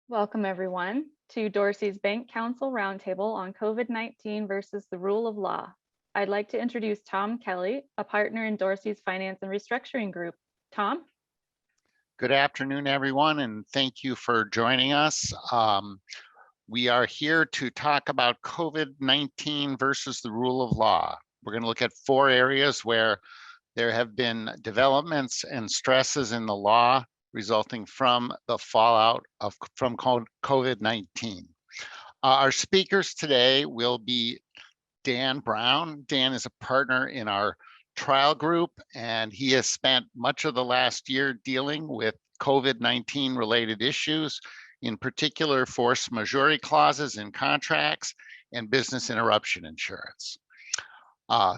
Welcome, everyone, to Dorsey's Bank Counsel Roundtable on COVID-19 versus the rule of law. I'd like to introduce Tom Kelly, a partner in Dorsey's Finance and Restructuring Group. Tom? Good afternoon, everyone, and thank you for joining us. We are here to talk about COVID-19 versus the rule of law. We're going to look at 4 areas where there have been developments and stresses in the law resulting from the fallout from COVID-19. Our speakers today will be Dan Brown. Dan is a partner in our trial group, and he has spent much of the last year dealing with COVID-19 related issues, in particular force majeure clauses in contracts and business interruption insurance.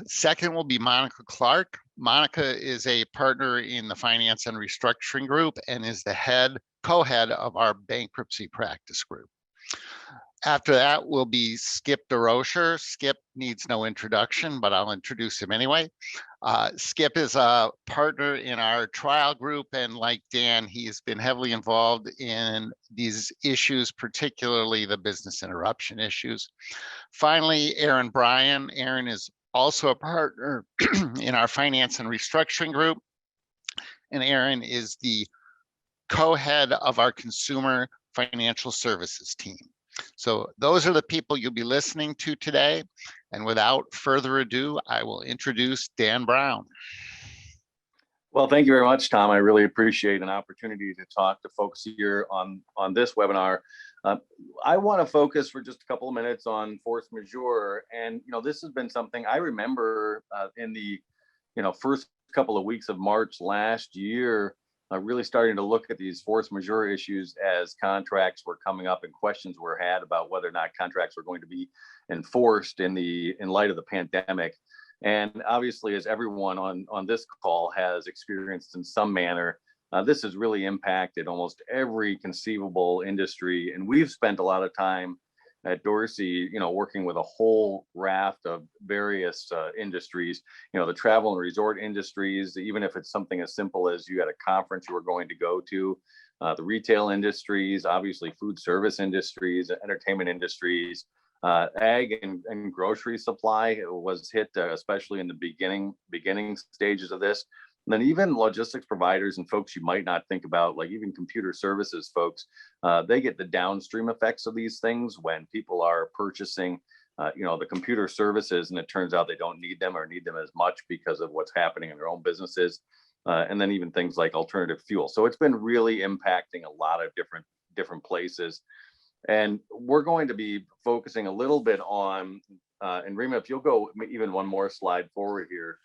Second will be Monica Clark. Monica is a partner in the Finance and Restructuring Group and is the co-head of our Bankruptcy practice group. After that will be Skip Durocher. Skip needs no introduction, but I'll introduce him anyway. Skip is a partner in our trial group, and like Dan, he's been heavily involved in these issues, particularly the business interruption issues. Finally, Bryan. Erin is also a partner in our Finance and Restructuring Group, and Erin is the co-head of our Consumer Financial Services team. So those are the people you'll be listening to today. And without further ado, I will introduce Dan Brown. Well, thank you very much, Tom. I really appreciate an opportunity to talk to folks here on this webinar. I want to focus for just a couple of minutes on force majeure. And, this has been something I remember in the, first couple of weeks of March last year, really starting to look at these force majeure issues as contracts were coming up and questions were had about whether or not contracts were going to be enforced in light of the pandemic. And obviously, as everyone on this call has experienced in some manner, this has really impacted almost every conceivable industry. And we've spent a lot of time at Dorsey, working with a whole raft of various industries, the travel and resort industries, even if it's something as simple as you had a conference you were going to go to, the retail industries, obviously food service industries, entertainment industries, ag and grocery supply was hit, especially in the beginning stages of this. And then even logistics providers and folks you might not think about, like even computer services folks, they get the downstream effects of these things when people are purchasing, the computer services, and it turns out they don't need them or need them as much because of what's happening in their own businesses. And then even things like alternative fuel. So it's been really impacting a lot of different places. And we're going to be focusing a little bit on, and Rima, if you'll go even one more slide forward here,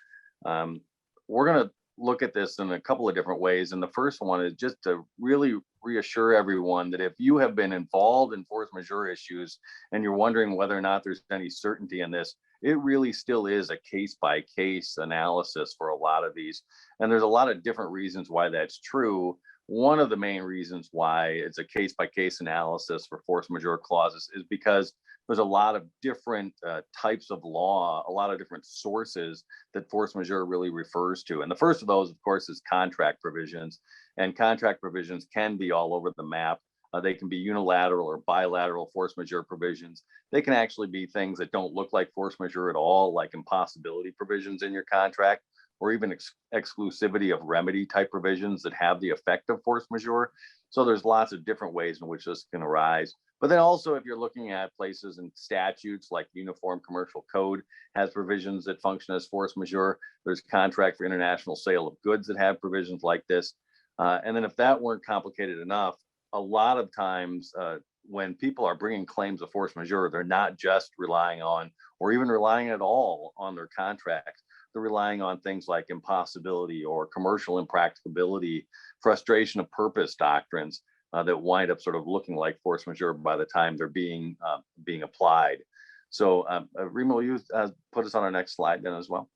we're going to look at this in a couple of different ways. And the first one is just to really reassure everyone that if you have been involved in force majeure issues and you're wondering whether or not there's any certainty in this, it really still is a case-by-case analysis for a lot of these. And there's a lot of different reasons why that's true. One of the main reasons why it's a case-by-case analysis for force majeure clauses is because there's a lot of different types of law, a lot of different sources that force majeure really refers to. And the first of those, of course, is contract provisions. And contract provisions can be all over the map. They can be unilateral or bilateral force majeure provisions. They can actually be things that don't look like force majeure at all, like impossibility provisions in your contract, or even exclusivity of remedy type provisions that have the effect of force majeure. So there's lots of different ways in which this can arise. But then also, if you're looking at places and statutes like Uniform Commercial Code has provisions that function as force majeure. There's contract for international sale of goods that have provisions like this. And then if that weren't complicated enough, a lot of times when people are bringing claims of force majeure, they're not just relying on, or even relying at all on their contracts. They're relying on things like impossibility or commercial impracticability, frustration of purpose doctrines that wind up sort of looking like force majeure by the time they're being applied. So Rima, will you put us on our next slide then as well?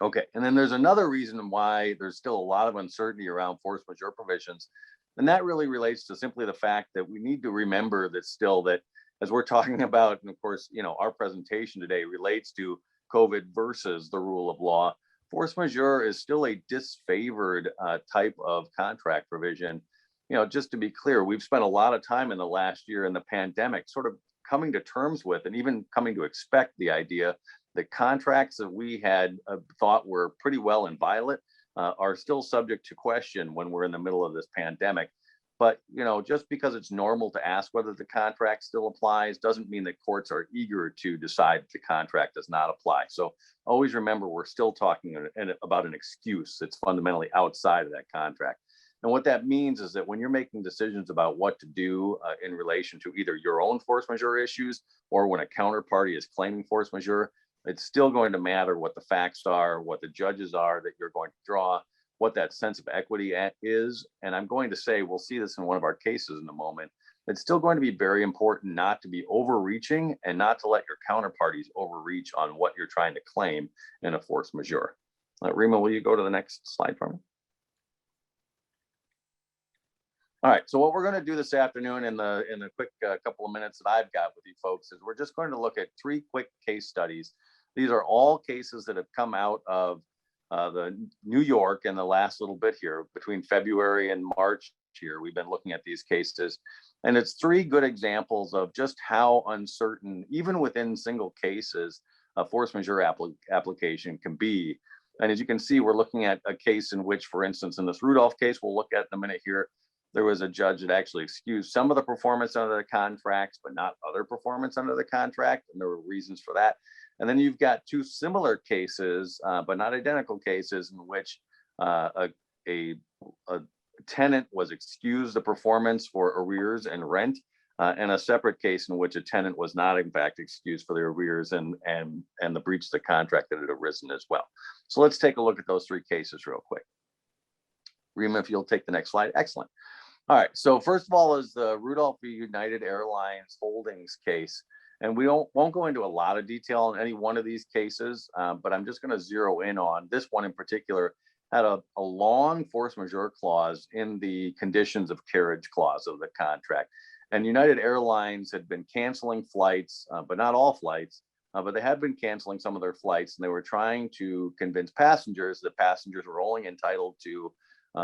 Okay, and then there's another reason why there's still a lot of uncertainty around force majeure provisions. And that really relates to simply the fact that we need to remember that still that as we're talking about, and of course, our presentation today relates to COVID versus the rule of law, force majeure is still a disfavored type of contract provision. just to be clear, we've spent a lot of time in the last year in the pandemic sort of coming to terms with and even coming to expect the idea that contracts that we had thought were pretty well inviolate are still subject to question when we're in the middle of this pandemic. But, just because it's normal to ask whether the contract still applies doesn't mean that courts are eager to decide that the contract does not apply. So always remember, we're still talking about an excuse that's fundamentally outside of that contract. And what that means is that when you're making decisions about what to do in relation to either your own force majeure issues or when a counterparty is claiming force majeure, it's still going to matter what the facts are, what the judges are that you're going to draw, what that sense of equity is. And I'm going to say, we'll see this in one of our cases in a moment, it's still going to be very important not to be overreaching and not to let your counterparties overreach on what you're trying to claim in a force majeure. Rima, will you go to the next slide for me? All right, so what we're going to do this afternoon in the quick couple of minutes that I've got with you folks is we're just going to look at 3 quick case studies. These are all cases that have come out of the New York in the last little bit here between February and March here. We've been looking at these cases, and it's 3 good examples of just how uncertain, even within single cases, a force majeure application can be. And as you can see, we're looking at a case in which, for instance, in this Rudolph case, we'll look at in a minute here, there was a judge that actually excused some of the performance under the contracts, but not other performance under the contract. And there were reasons for that. And then you've got 2 similar cases, but not identical cases, in which a tenant was excused the performance for arrears and rent, and a separate case in which a tenant was not, in fact, excused for the arrears and the breach of the contract that had arisen as well. So let's take a look at those 3 cases real quick. Rima, if you'll take the next slide. Excellent. All right, so first of all is the Rudolph v. United Airlines Holdings case. And we won't go into a lot of detail on any one of these cases, but I'm just going to zero in on this one in particular. Had a long force majeure clause in the conditions of carriage clause of the contract. And United Airlines had been canceling flights, but not all flights, but they had been canceling some of their flights. And they were trying to convince passengers that passengers were only entitled to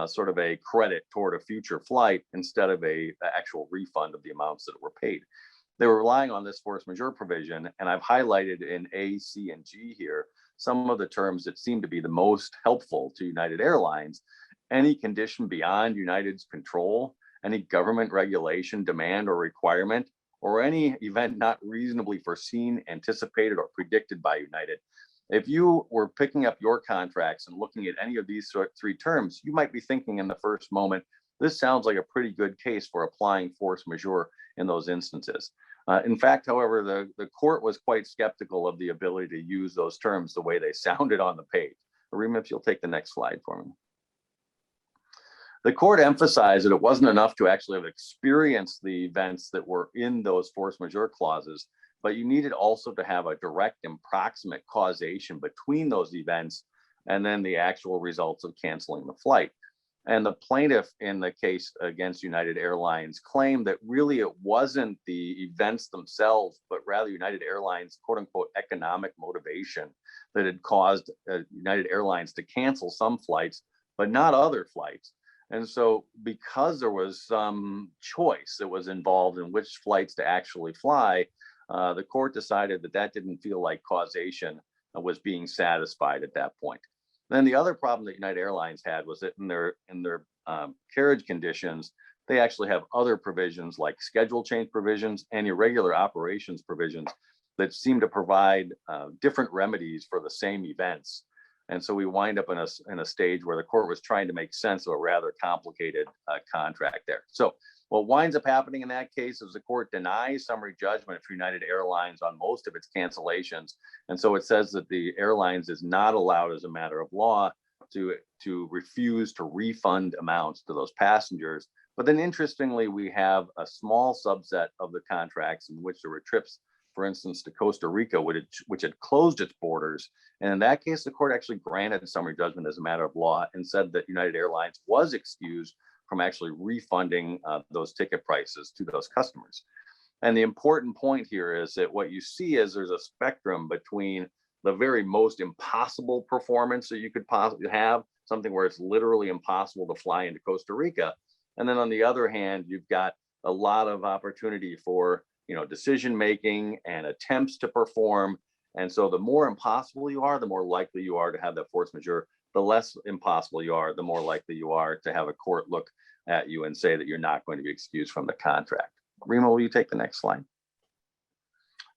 sort of a credit toward a future flight instead of a actual refund of the amounts that were paid. They were relying on this force majeure provision, and I've highlighted in A, C, and G here some of the terms that seem to be the most helpful to United Airlines. Any condition beyond United's control, any government regulation, demand, or requirement, or any event not reasonably foreseen, anticipated, or predicted by United. If you were picking up your contracts and looking at any of these 3 terms, you might be thinking in the first moment, this sounds like a pretty good case for applying force majeure in those instances. In fact, however, the court was quite skeptical of the ability to use those terms the way they sounded on the page. Rima, if you'll take the next slide for me. The court emphasized that it wasn't enough to actually have experienced the events that were in those force majeure clauses, but you needed also to have a direct and proximate causation between those events and then the actual results of canceling the flight. And the plaintiff in the case against United Airlines claimed that really it wasn't the events themselves, but rather United Airlines, quote unquote, economic motivation that had caused United Airlines to cancel some flights, but not other flights. And so because there was some choice that was involved in which flights to actually fly, the court decided that that didn't feel like causation was being satisfied at that point. Then the other problem that United Airlines had was that in their carriage conditions, they actually have other provisions like schedule change provisions and irregular operations provisions that seem to provide different remedies for the same events. And so we wind up in a stage where the court was trying to make sense of a rather complicated contract there. So what winds up happening in that case is the court denies summary judgment for United Airlines on most of its cancellations. And so it says that the airlines is not allowed as a matter of law to refuse to refund amounts to those passengers. But then interestingly, we have a small subset of the contracts in which there were trips, for instance, to Costa Rica, which had closed its borders. And in that case, the court actually granted summary judgment as a matter of law and said that United Airlines was excused from actually refunding those ticket prices to those customers. And the important point here is that what you see is there's a spectrum between the very most impossible performance that you could possibly have, something where it's literally impossible to fly into Costa Rica, And then on the other hand, you've got a lot of opportunity for, decision making and attempts to perform. And so the more impossible you are, the more likely you are to have that force majeure. The less impossible you are, the more likely you are to have a court look at you and say that you're not going to be excused from the contract. Rima, will you take the next slide?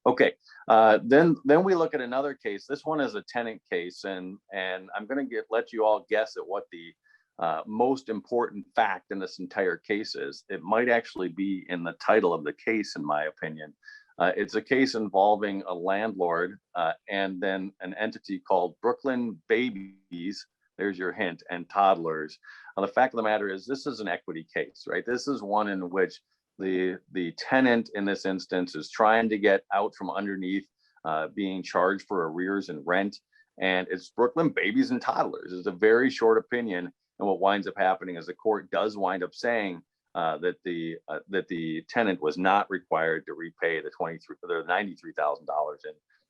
Okay, then we look at another case. This one is a tenant case, and I'm going to let you all guess at what the most important fact in this entire case is. It might actually be in the title of the case, in my opinion. It's a case involving a landlord and then an entity called Brooklyn Babies. There's your hint, and toddlers. The fact of the matter is, this is an equity case, right? This is one in which the tenant in this instance is trying to get out from underneath being charged for arrears and rent. And it's Brooklyn Babies and Toddlers. It's a very short opinion. And what winds up happening is the court does wind up saying that the tenant was not required to repay the $93,000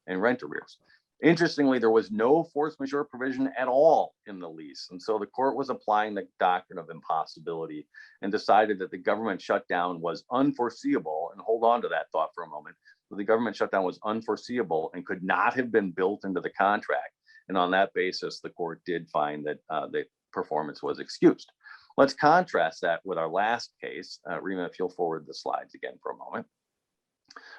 in rent arrears. Interestingly, there was no force majeure provision at all in the lease. And so the court was applying the doctrine of impossibility and decided that the government shutdown was unforeseeable. And hold on to that thought for a moment. But the government shutdown was unforeseeable and could not have been built into the contract. And on that basis, the court did find that the performance was excused. Let's contrast that with our last case. Rima, if you'll forward the slides again for a moment,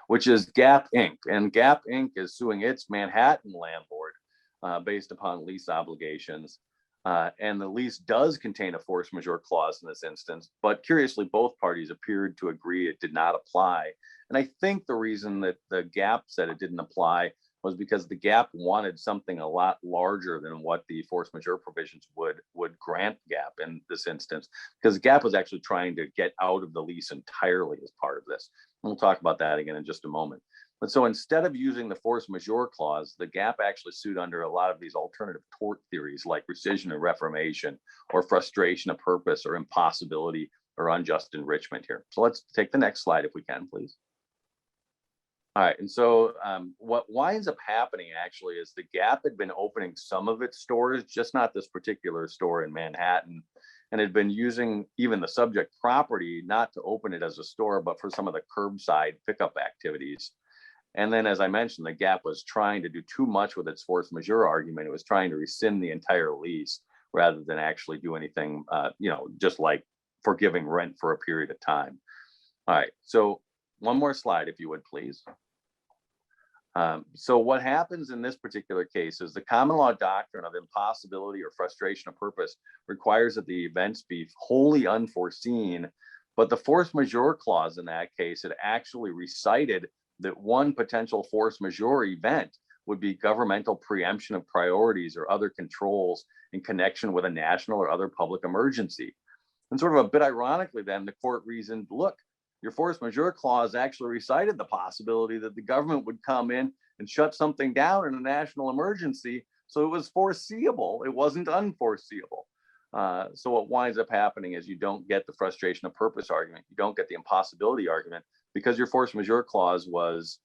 which is Gap Inc. And Gap Inc. is suing its Manhattan landlord based upon lease obligations. And the lease does contain a force majeure clause in this instance, but curiously, both parties appeared to agree it did not apply. And I think the reason that the Gap said it didn't apply was because the Gap wanted something a lot larger than what the force majeure provisions would grant Gap in this instance, because Gap was actually trying to get out of the lease entirely as part of this. And we'll talk about that again in just a moment. But so instead of using the force majeure clause, the Gap actually sued under a lot of these alternative tort theories like rescission and reformation, or frustration of purpose, or impossibility, or unjust enrichment here. So let's take the next slide if we can, please. All right, and so what winds up happening actually is the Gap had been opening some of its stores, just not this particular store in Manhattan, and had been using even the subject property not to open it as a store, but for some of the curbside pickup activities. And then, as I mentioned, the Gap was trying to do too much with its force majeure argument. It was trying to rescind the entire lease rather than actually do anything, just like forgiving rent for a period of time. All right, so one more slide, if you would, please. So what happens in this particular case is the common law doctrine of impossibility or frustration of purpose requires that the events be wholly unforeseen, but the force majeure clause in that case had actually recited that one potential force majeure event would be governmental preemption of priorities or other controls in connection with a national or other public emergency. And sort of a bit ironically then, the court reasoned, look, your force majeure clause actually recited the possibility that the government would come in and shut something down in a national emergency. So it was foreseeable. It wasn't unforeseeable. So what winds up happening is you don't get the frustration of purpose argument. You don't get the impossibility argument because your force majeure clause was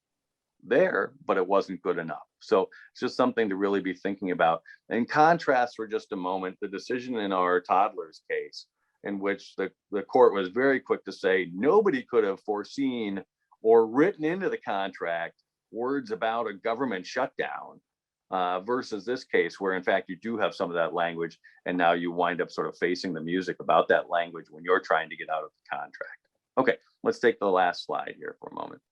there, but it wasn't good enough. So it's just something to really be thinking about. In contrast, for just a moment, the decision in our toddlers case, in which the court was very quick to say nobody could have foreseen or written into the contract words about a government shutdown, versus this case where in fact you do have some of that language, and now you wind up sort of facing the music about that language when you're trying to get out of the contract. Okay, let's take the last slide here for a moment.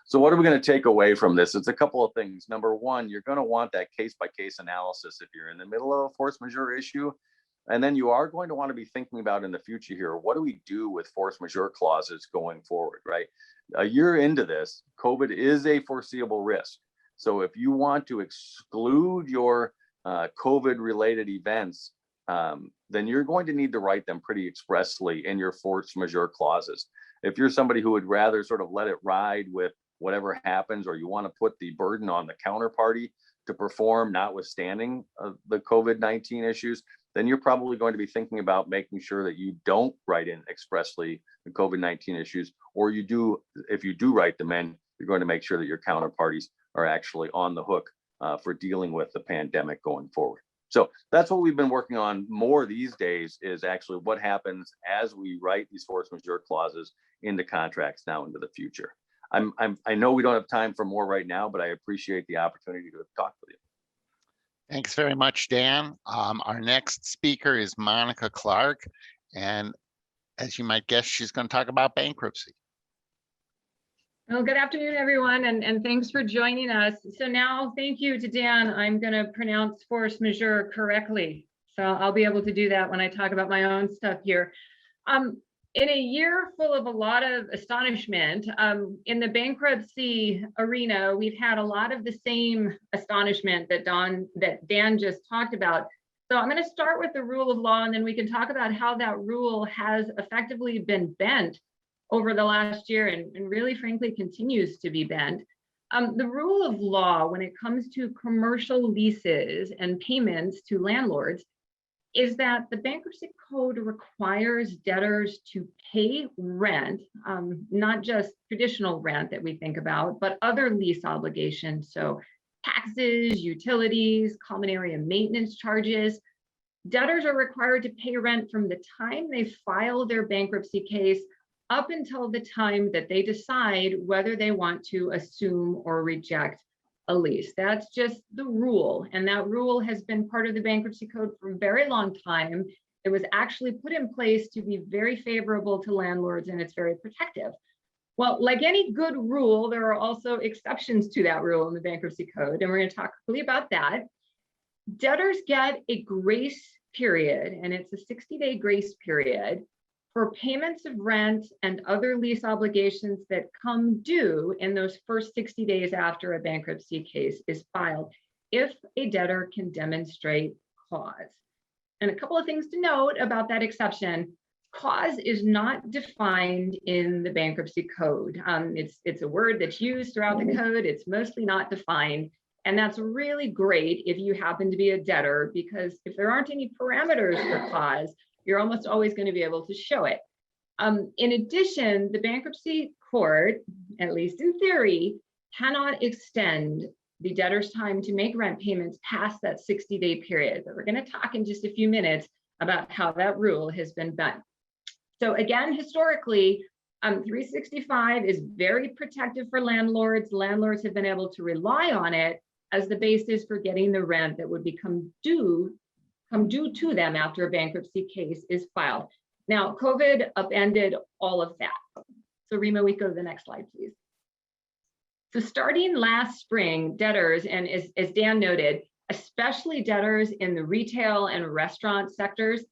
So what are we going to take away from this? It's a couple of things. Number one, you're going to want that case-by-case analysis if you're in the middle of a force majeure issue. And then you are going to want to be thinking about in the future here, what do we do with force majeure clauses going forward, right? A year into this, COVID is a foreseeable risk. So if you want to exclude your COVID-related events, then you're going to need to write them pretty expressly in your force majeure clauses. If you're somebody who would rather sort of let it ride with whatever happens, or you want to put the burden on the counterparty to perform notwithstanding the COVID-19 issues, then you're probably going to be thinking about making sure that you don't write in expressly the COVID-19 issues, or you do, if you do write them in, you're going to make sure that your counterparties are actually on the hook for dealing with the pandemic going forward. So that's what we've been working on more these days, is actually what happens as we write these force majeure clauses into contracts now into the future. I know we don't have time for more right now, but I appreciate the opportunity to talk with you. Thanks very much, Dan. Our next speaker is Monica Clark, and as you might guess, she's going to talk about bankruptcy. Well, good afternoon, everyone, and thanks for joining us. So now, thank you to Dan. I'm going to pronounce force majeure correctly. So I'll be able to do that when I talk about my own stuff here. In a year full of a lot of astonishment, in the bankruptcy arena, we've had a lot of the same astonishment that Dan just talked about. So I'm going to start with the rule of law, and then we can talk about how that rule has effectively been bent over the last year and really, frankly, continues to be bent. The rule of law when it comes to commercial leases and payments to landlords is that the bankruptcy code requires debtors to pay rent, not just traditional rent that we think about, but other lease obligations. So taxes, utilities, common area maintenance charges. Debtors are required to pay rent from the time they file their bankruptcy case up until the time that they decide whether they want to assume or reject a lease. That's just the rule. And that rule has been part of the bankruptcy code for a very long time. It was actually put in place to be very favorable to landlords, and it's very protective. Well, like any good rule, there are also exceptions to that rule in the bankruptcy code, and we're going to talk quickly about that. Debtors get a grace period, and it's a 60-day grace period for payments of rent and other lease obligations that come due in those first 60 days after a bankruptcy case is filed, if a debtor can demonstrate cause. And a couple of things to note about that exception: cause is not defined in the bankruptcy code. It's a word that's used throughout the code. It's mostly not defined. And that's really great if you happen to be a debtor, because if there aren't any parameters for cause, you're almost always going to be able to show it. In addition, the bankruptcy court, at least in theory, cannot extend the debtor's time to make rent payments past that 60-day period. But we're going to talk in just a few minutes about how that rule has been bent. So again, historically, 365 is very protective for landlords. Landlords have been able to rely on it as the basis for getting the rent that would become due to them after a bankruptcy case is filed. Now, COVID upended all of that. So Rima, we go to the next slide, please. So starting last spring, debtors, and as Dan noted, especially debtors in the retail and restaurant sectors,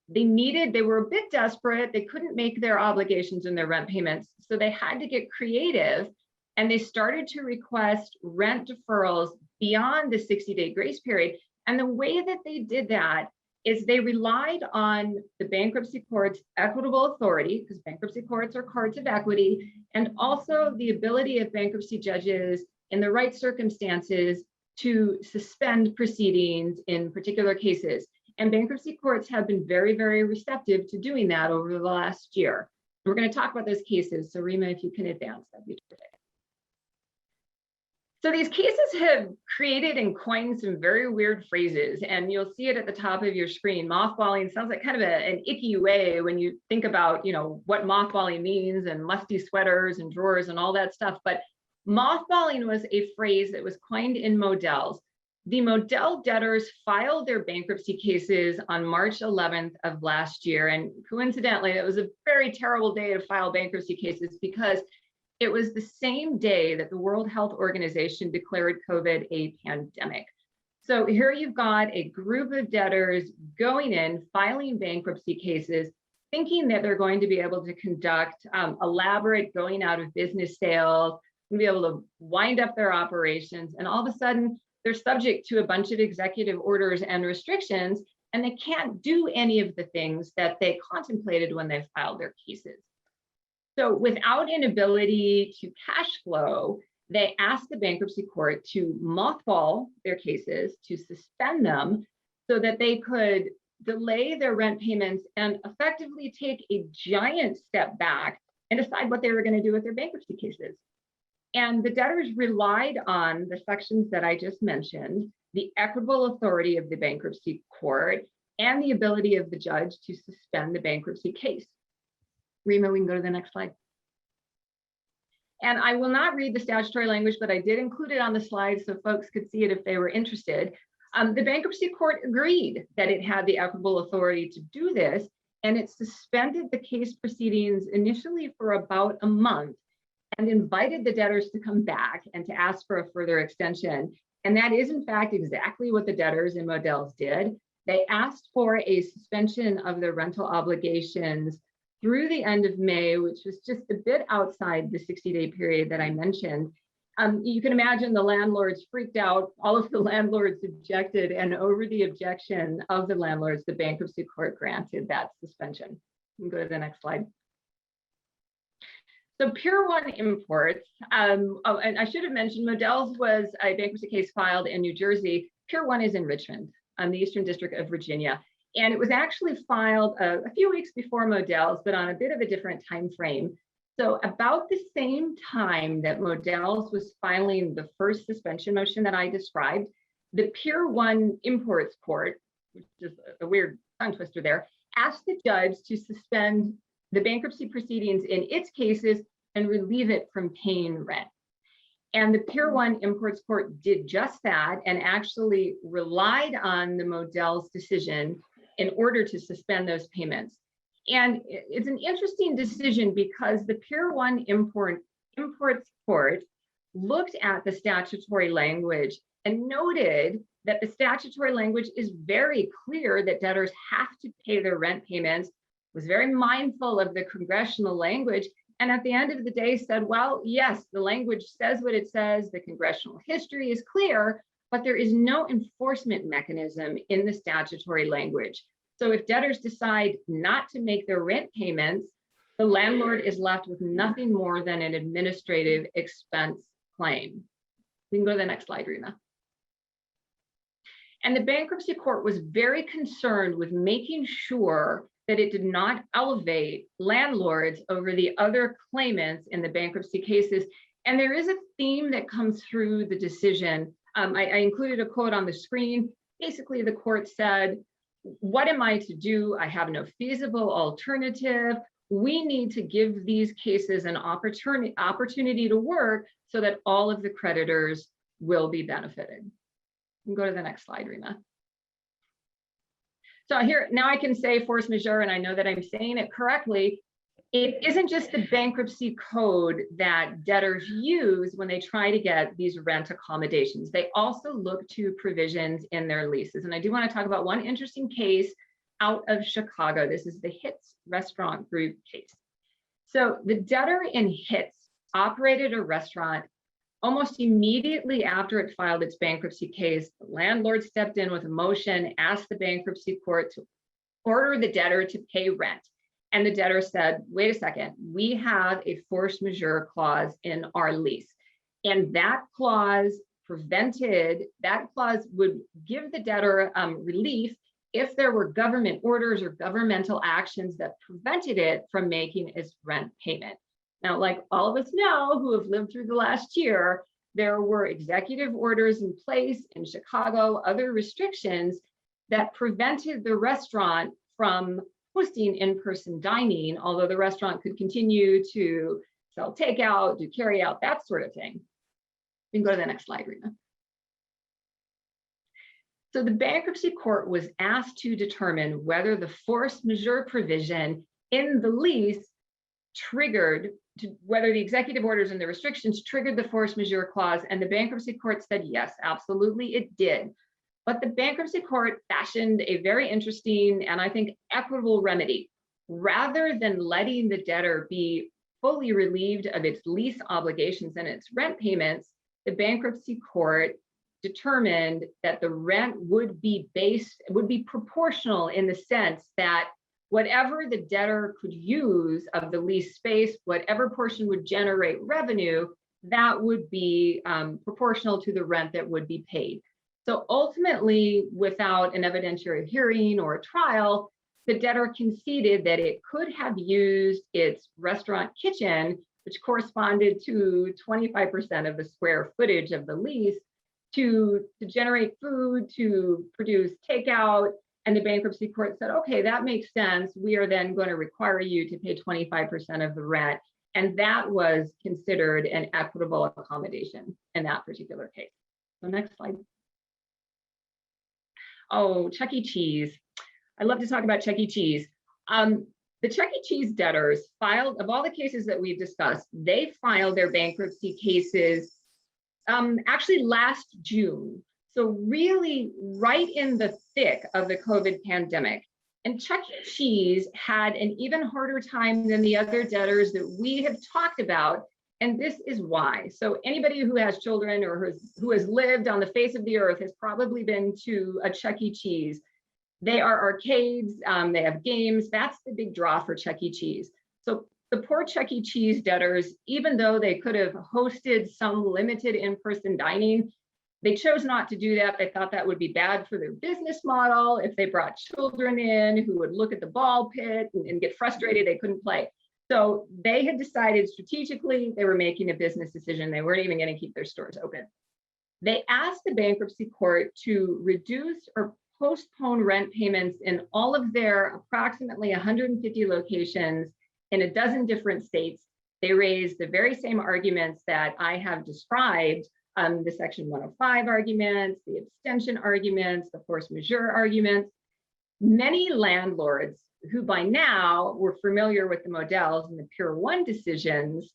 they were a bit desperate. They couldn't make their obligations and their rent payments. So they had to get creative, and they started to request rent deferrals beyond the 60-day grace period. And the way that they did that is they relied on the bankruptcy court's equitable authority, because bankruptcy courts are courts of equity, and also the ability of bankruptcy judges in the right circumstances to suspend proceedings in particular cases. And bankruptcy courts have been very, very receptive to doing that over the last year. We're going to talk about those cases. So Rima, if you can advance, that'd be terrific. So these cases have created and coined some very weird phrases, and you'll see it at the top of your screen. Mothballing sounds like kind of an icky way when you think about, what mothballing means, and musty sweaters and drawers and all that stuff. But mothballing was a phrase that was coined in Modell's. The Modell debtors filed their bankruptcy cases on March 11th of last year. And coincidentally, it was a very terrible day to file bankruptcy cases, because it was the same day that the World Health Organization declared COVID a pandemic. So here you've got a group of debtors going in, filing bankruptcy cases, thinking that they're going to be able to conduct elaborate going out of business sales, and be able to wind up their operations. And all of a sudden, they're subject to a bunch of executive orders and restrictions, and they can't do any of the things that they contemplated when they filed their cases. So without an ability to cash flow, they asked the bankruptcy court to mothball their cases, to suspend them, so that they could delay their rent payments and effectively take a giant step back and decide what they were going to do with their bankruptcy cases. And the debtors relied on the sections that I just mentioned. the equitable authority of the bankruptcy court, and the ability of the judge to suspend the bankruptcy case. Rima, we can go to the next slide. And I will not read the statutory language, but I did include it on the slide so folks could see it if they were interested. The bankruptcy court agreed that it had the equitable authority to do this, and it suspended the case proceedings initially for about a month and invited the debtors to come back and to ask for a further extension. And that is in fact exactly what the debtors in Models did. They asked for a suspension of their rental obligations through the end of May, which was just a bit outside the 60-day period that I mentioned. You can imagine the landlords freaked out. All of the landlords objected, and over the objection of the landlords, the bankruptcy court granted that suspension. You can go to the next slide. So Pier 1 Imports, and I should have mentioned, Models was a bankruptcy case filed in New Jersey. Pier 1 is in Richmond, the Eastern District of Virginia. And it was actually filed a few weeks before Models, but on a bit of a different time frame. So about the same time that Models was filing the first suspension motion that I described, the Pier 1 Imports Court, which is a weird tongue twister there, asked the judge to suspend the bankruptcy proceedings in its cases and relieve it from paying rent. And the Pier 1 Imports Court did just that and actually relied on the Models decision in order to suspend those payments. And it's an interesting decision because the Pier 1 Imports Court looked at the statutory language and noted that the statutory language is very clear that debtors have to pay their rent payments, was very mindful of the congressional language, and at the end of the day said, well, yes, the language says what it says, the congressional history is clear, but there is no enforcement mechanism in the statutory language. So if debtors decide not to make their rent payments, the landlord is left with nothing more than an administrative expense claim. We can go to the next slide, Rima. And the bankruptcy court was very concerned with making sure that it did not elevate landlords over the other claimants in the bankruptcy cases. And there is a theme that comes through the decision. I included a quote on the screen. Basically, the court said, what am I to do? I have no feasible alternative. We need to give these cases an opportunity to work so that all of the creditors will be benefited. You can go to the next slide, Rima. So here, now I can say force majeure, and I know that I'm saying it correctly. It isn't just the bankruptcy code that debtors use when they try to get these rent accommodations. They also look to provisions in their leases. And I do want to talk about one interesting case out of Chicago. This is the Hits Restaurant Group case. So the debtor in Hits operated a restaurant. Almost immediately after it filed its bankruptcy case, the landlord stepped in with a motion, asked the bankruptcy court to order the debtor to pay rent. And the debtor said, wait a second, we have a force majeure clause in our lease. And that clause would give the debtor relief if there were government orders or governmental actions that prevented it from making its rent payment. Now, like all of us know who have lived through the last year, there were executive orders in place in Chicago, other restrictions that prevented the restaurant from hosting in-person dining, although the restaurant could continue to sell takeout, do carry out, that sort of thing. We can go to the next slide, Rima. So the bankruptcy court was asked to determine whether the force majeure provision in the lease whether the executive orders and the restrictions triggered the force majeure clause, and the bankruptcy court said, yes, absolutely it did. But the bankruptcy court fashioned a very interesting and I think equitable remedy. Rather than letting the debtor be fully relieved of its lease obligations and its rent payments, the bankruptcy court determined that the rent would be proportional in the sense that whatever the debtor could use of the lease space, whatever portion would generate revenue, that would be proportional to the rent that would be paid. So ultimately, without an evidentiary hearing or a trial, the debtor conceded that it could have used its restaurant kitchen, which corresponded to 25% of the square footage of the lease, to generate food, to produce takeout. And the bankruptcy court said, okay, that makes sense. We are then going to require you to pay 25% of the rent. And that was considered an equitable accommodation in that particular case. So next slide. Oh, Chuck E. Cheese. I love to talk about Chuck E. Cheese. The Chuck E. Cheese debtors filed, of all the cases that we've discussed, they filed their bankruptcy cases actually last June. So really right in the thick of the COVID pandemic. And Chuck E. Cheese had an even harder time than the other debtors that we have talked about. And this is why. So anybody who has children or who has lived on the face of the earth has probably been to a Chuck E. Cheese. They are arcades, they have games. That's the big draw for Chuck E. Cheese. So the poor Chuck E. Cheese debtors, even though they could have hosted some limited in-person dining, they chose not to do that. They thought that would be bad for their business model. If they brought children in who would look at the ball pit and get frustrated, they couldn't play. So they had decided strategically they were making a business decision. They weren't even going to keep their stores open. They asked the bankruptcy court to reduce or postpone rent payments in all of their approximately 150 locations in a dozen different states. They raised the very same arguments that I have described, the Section 105 arguments, the abstention arguments, the force majeure arguments. Many landlords who by now were familiar with the Models and the Pure One decisions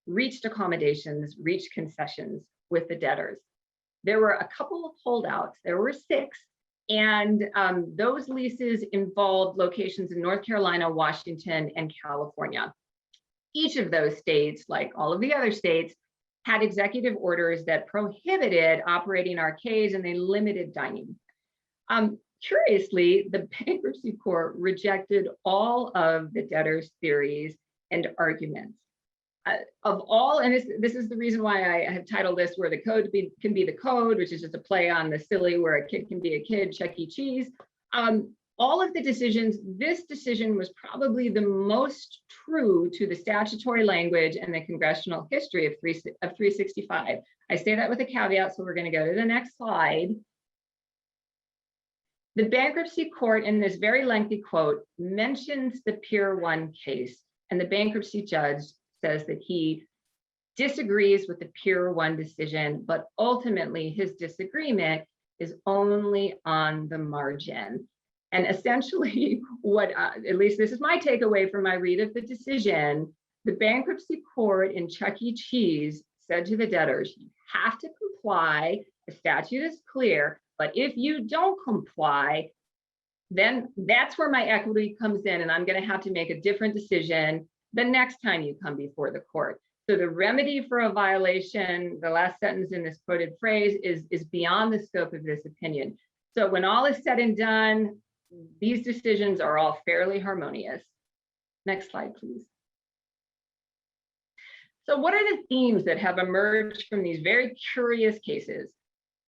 reached accommodations, reached concessions with the debtors. There were a couple of holdouts, there were 6, and those leases involved locations in North Carolina, Washington, and California. Each of those states, like all of the other states, had executive orders that prohibited operating arcades and they limited dining. Curiously, the bankruptcy court rejected all of the debtors' theories and arguments. Of all, and this is the reason why I have titled this Where the Code Can Be the Code, which is just a play on the silly Where a Kid Can Be a Kid, Chuck E. Cheese. All of the decisions, this decision was probably the most true to the statutory language and the congressional history of 365. I say that with a caveat, so we're going to go to the next slide. The bankruptcy court in this very lengthy quote mentions the Pure One case, and the bankruptcy judge says that he disagrees with the Pure One decision, but ultimately his disagreement is only on the margin. And essentially what, at least this is my takeaway from my read of the decision, the bankruptcy court in Chuck E. Cheese said to the debtors, you have to comply, the statute is clear, but if you don't comply, then that's where my equity comes in and I'm going to have to make a different decision the next time you come before the court. So the remedy for a violation, the last sentence in this quoted phrase, is beyond the scope of this opinion. So when all is said and done, these decisions are all fairly harmonious. Next slide, please. So what are the themes that have emerged from these very curious cases?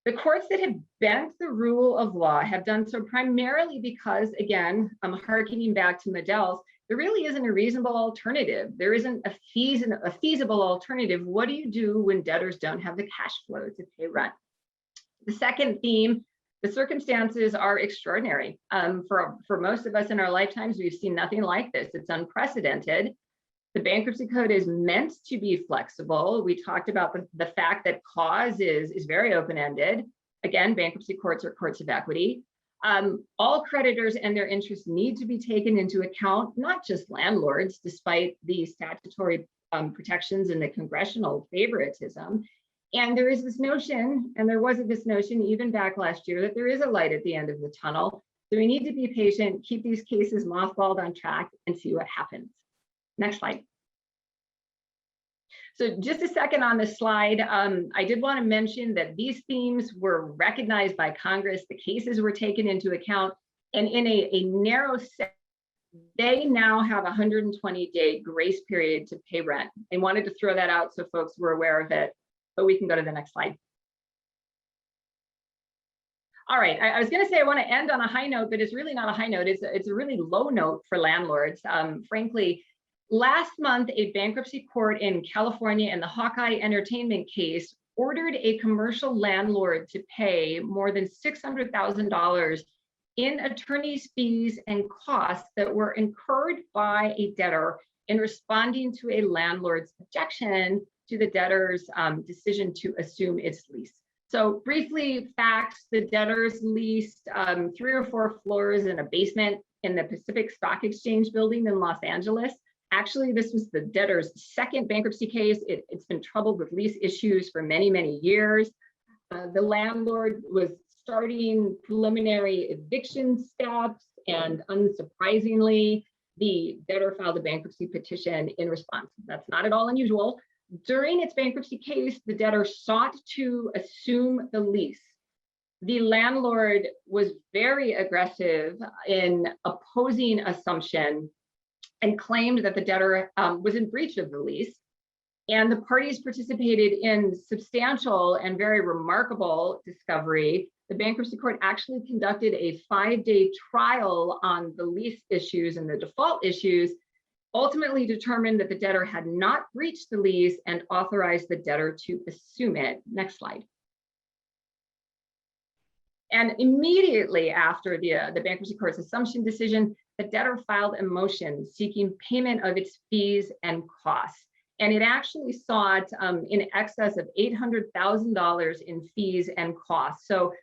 The courts that have bent the rule of law have done so primarily because, again, I'm harkening back to Models, there really isn't a reasonable alternative. There isn't a feasible alternative. What do you do when debtors don't have the cash flow to pay rent? The second theme, the circumstances are extraordinary. For most of us in our lifetimes, we've seen nothing like this. It's unprecedented. The bankruptcy code is meant to be flexible. We talked about the fact that cause is very open-ended. Again, bankruptcy courts are courts of equity. All creditors and their interests need to be taken into account, not just landlords, despite the statutory protections and the congressional favoritism. And there is this notion, and there was this notion even back last year, that there is a light at the end of the tunnel. So we need to be patient, keep these cases mothballed on track, and see what happens. Next slide. So just a second on this slide, I did want to mention that these themes were recognized by Congress. The cases were taken into account, and in a narrow set, they now have a 120-day grace period to pay rent. I wanted to throw that out so folks were aware of it, but we can go to the next slide. All right, I was going to say I want to end on a high note, but it's really not a high note. It's a really low note for landlords. Frankly, last month, a bankruptcy court in California in the Hawkeye Entertainment case ordered a commercial landlord to pay more than $600,000 in attorney's fees and costs that were incurred by a debtor in responding to a landlord's objection to the debtor's decision to assume its lease. So briefly, facts: the debtors leased 3 or 4 floors in a basement in the Pacific Stock Exchange building in Los Angeles. Actually, this was the debtor's second bankruptcy case. It's been troubled with lease issues for many, many years. The landlord was starting preliminary eviction steps, and unsurprisingly, the debtor filed a bankruptcy petition in response. That's not at all unusual. During its bankruptcy case, the debtor sought to assume the lease. The landlord was very aggressive in opposing assumption and claimed that the debtor was in breach of the lease. And the parties participated in substantial and very remarkable discovery. The bankruptcy court actually conducted a 5-day trial on the lease issues and the default issues, ultimately determined that the debtor had not breached the lease and authorized the debtor to assume it. Next slide. And immediately after the bankruptcy court's assumption decision, the debtor filed a motion seeking payment of its fees and costs. And it actually sought in excess of $800,000 in fees and costs. So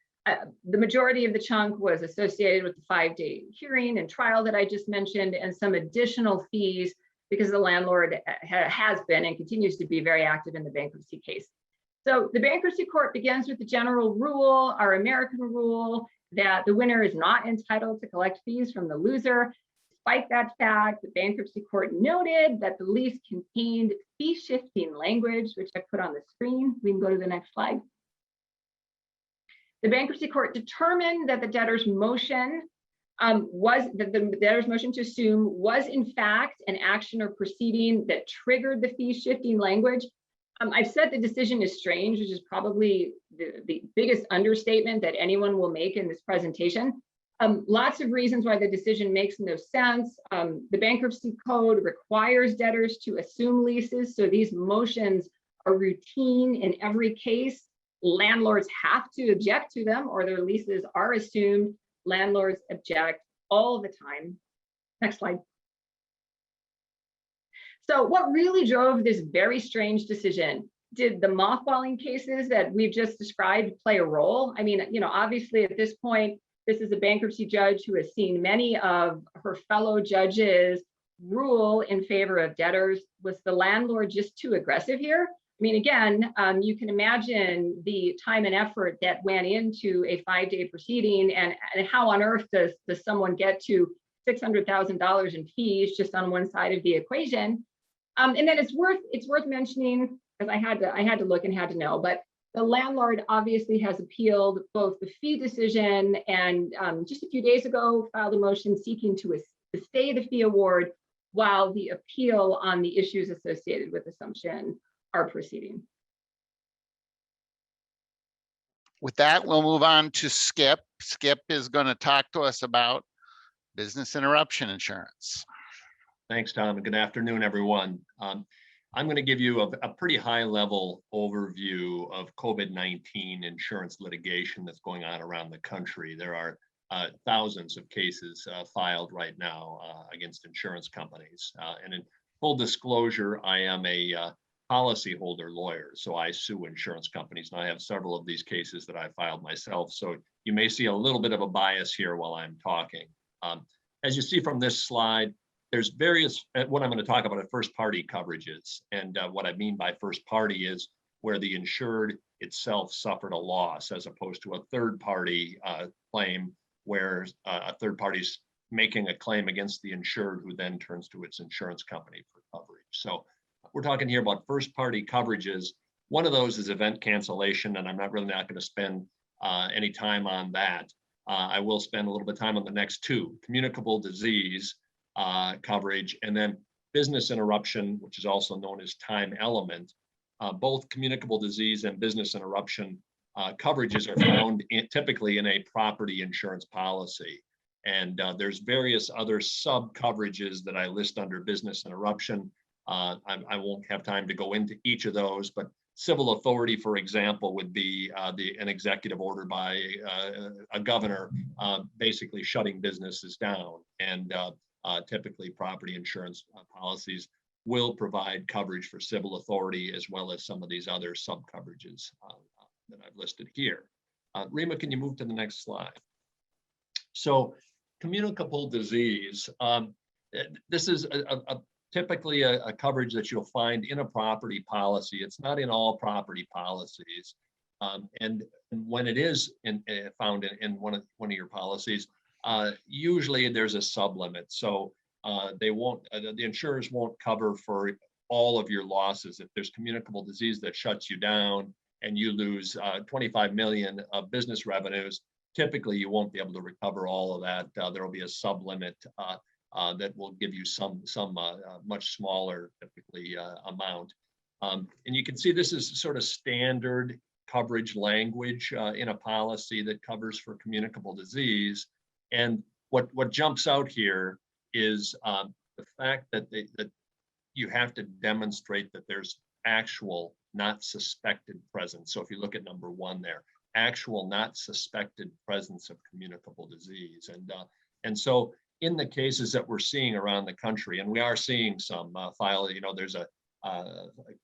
the majority of the chunk was associated with the 5-day hearing and trial that I just mentioned, and some additional fees because the landlord has been and continues to be very active in the bankruptcy case. So the bankruptcy court begins with the general rule, our American rule, that the winner is not entitled to collect fees from the loser. Despite that fact, the bankruptcy court noted that the lease contained fee shifting language, which I put on the screen. We can go to the next slide. The bankruptcy court determined that the debtor's motion to assume was in fact an action or proceeding that triggered the fee shifting language. I've said the decision is strange, which is probably the biggest understatement that anyone will make in this presentation. Lots of reasons why the decision makes no sense. The bankruptcy code requires debtors to assume leases, so these motions are routine in every case. Landlords have to object to them or their leases are assumed. Landlords object all the time. Next slide. So what really drove this very strange decision? Did the mothballing cases that we've just described play a role? I mean, obviously at this point, this is a bankruptcy judge who has seen many of her fellow judges rule in favor of debtors. Was the landlord just too aggressive here? I mean, again, you can imagine the time and effort that went into a 5-day proceeding, and how on earth does someone get to $600,000 in fees just on one side of the equation? And then it's worth mentioning, because I had to look and had to know, but the landlord obviously has appealed both the fee decision and just a few days ago filed a motion seeking to stay the fee award while the appeal on the issues associated with assumption are proceeding. With that, we'll move on to Skip. Skip is going to talk to us about business interruption insurance. Thanks, Tom, and good afternoon, everyone. I'm going to give you a pretty high-level overview of COVID-19 insurance litigation that's going on around the country. There are thousands of cases filed right now against insurance companies. And in full disclosure, I am a policyholder lawyer, so I sue insurance companies, and I have several of these cases that I filed myself. So you may see a little bit of a bias here while I'm talking. As you see from this slide, there's various, what I'm going to talk about are first party coverages. And what I mean by first party is where the insured itself suffered a loss, as opposed to a third party claim where a third party's making a claim against the insured who then turns to its insurance company for coverage. So we're talking here about first party coverages. One of those is event cancellation, and I'm not going to spend any time on that. I will spend a little bit of time on the next two: communicable disease coverage, and then business interruption, which is also known as time element. Both communicable disease and business interruption coverages are found typically in a property insurance policy. And there's various other sub coverages that I list under business interruption. I won't have time to go into each of those, but Civil authority, for example, would be an executive order by a governor basically shutting businesses down. And typically property insurance policies will provide coverage for civil authority as well as some of these other sub-coverages that I've listed here. Rima, can you move to the next slide? So communicable disease, this is typically a coverage that you'll find in a property policy. It's not in all property policies. And when it is found in one of your policies, usually there's a sublimit. So they won't, the insurers won't cover for all of your losses. If there's communicable disease that shuts you down and you lose 25 million of business revenues, typically you won't be able to recover all of that. There will be a sublimit that will give you some much smaller, typically amount. And you can see this is sort of standard coverage language in a policy that covers for communicable disease. And what jumps out here is the fact that that you have to demonstrate that there's actual, not suspected presence. So if you look at number 1 there, actual, not suspected presence of communicable disease. And so in the cases that we're seeing around the country, and we are seeing some there's a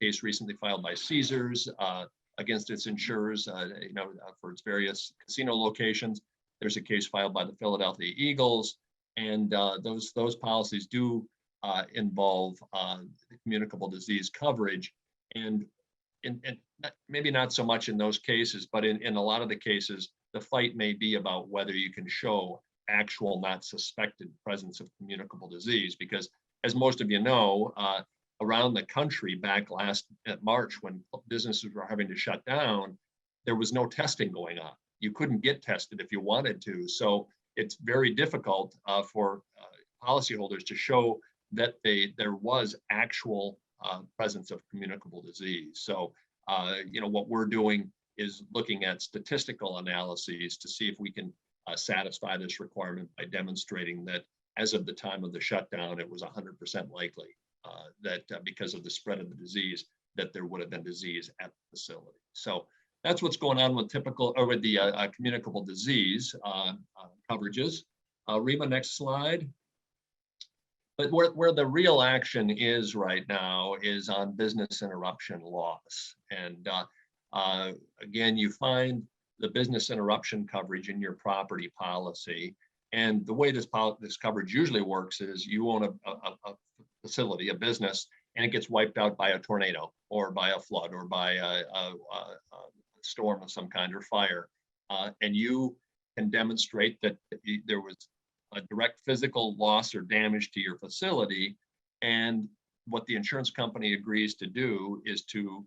case recently filed by Caesars against its insurers, for its various casino locations. There's a case filed by the Philadelphia Eagles, and those policies do involve communicable disease coverage, and maybe not so much in those cases, but in a lot of the cases, the fight may be about whether you can show actual, not suspected presence of communicable disease, because as most of you know, around the country back last March when businesses were having to shut down, there was no testing going on. You couldn't get tested if you wanted to. So it's very difficult for policyholders to show that there was actual presence of communicable disease. So, what we're doing is looking at statistical analyses to see if we can satisfy this requirement by demonstrating that as of the time of the shutdown, it was 100% likely that because of the spread of the disease, that there would have been disease at the facility. So that's what's going on with the communicable disease coverages. Rima, next slide. But where the real action is right now is on business interruption loss. And again, you find the business interruption coverage in your property policy. And the way this coverage usually works is you own a facility, a business, and it gets wiped out by a tornado or by a flood or by a storm of some kind or fire. And you can demonstrate that there was a direct physical loss or damage to your facility. And what the insurance company agrees to do is to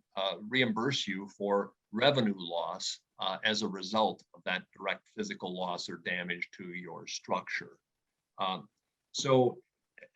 reimburse you for revenue loss as a result of that direct physical loss or damage to your structure. So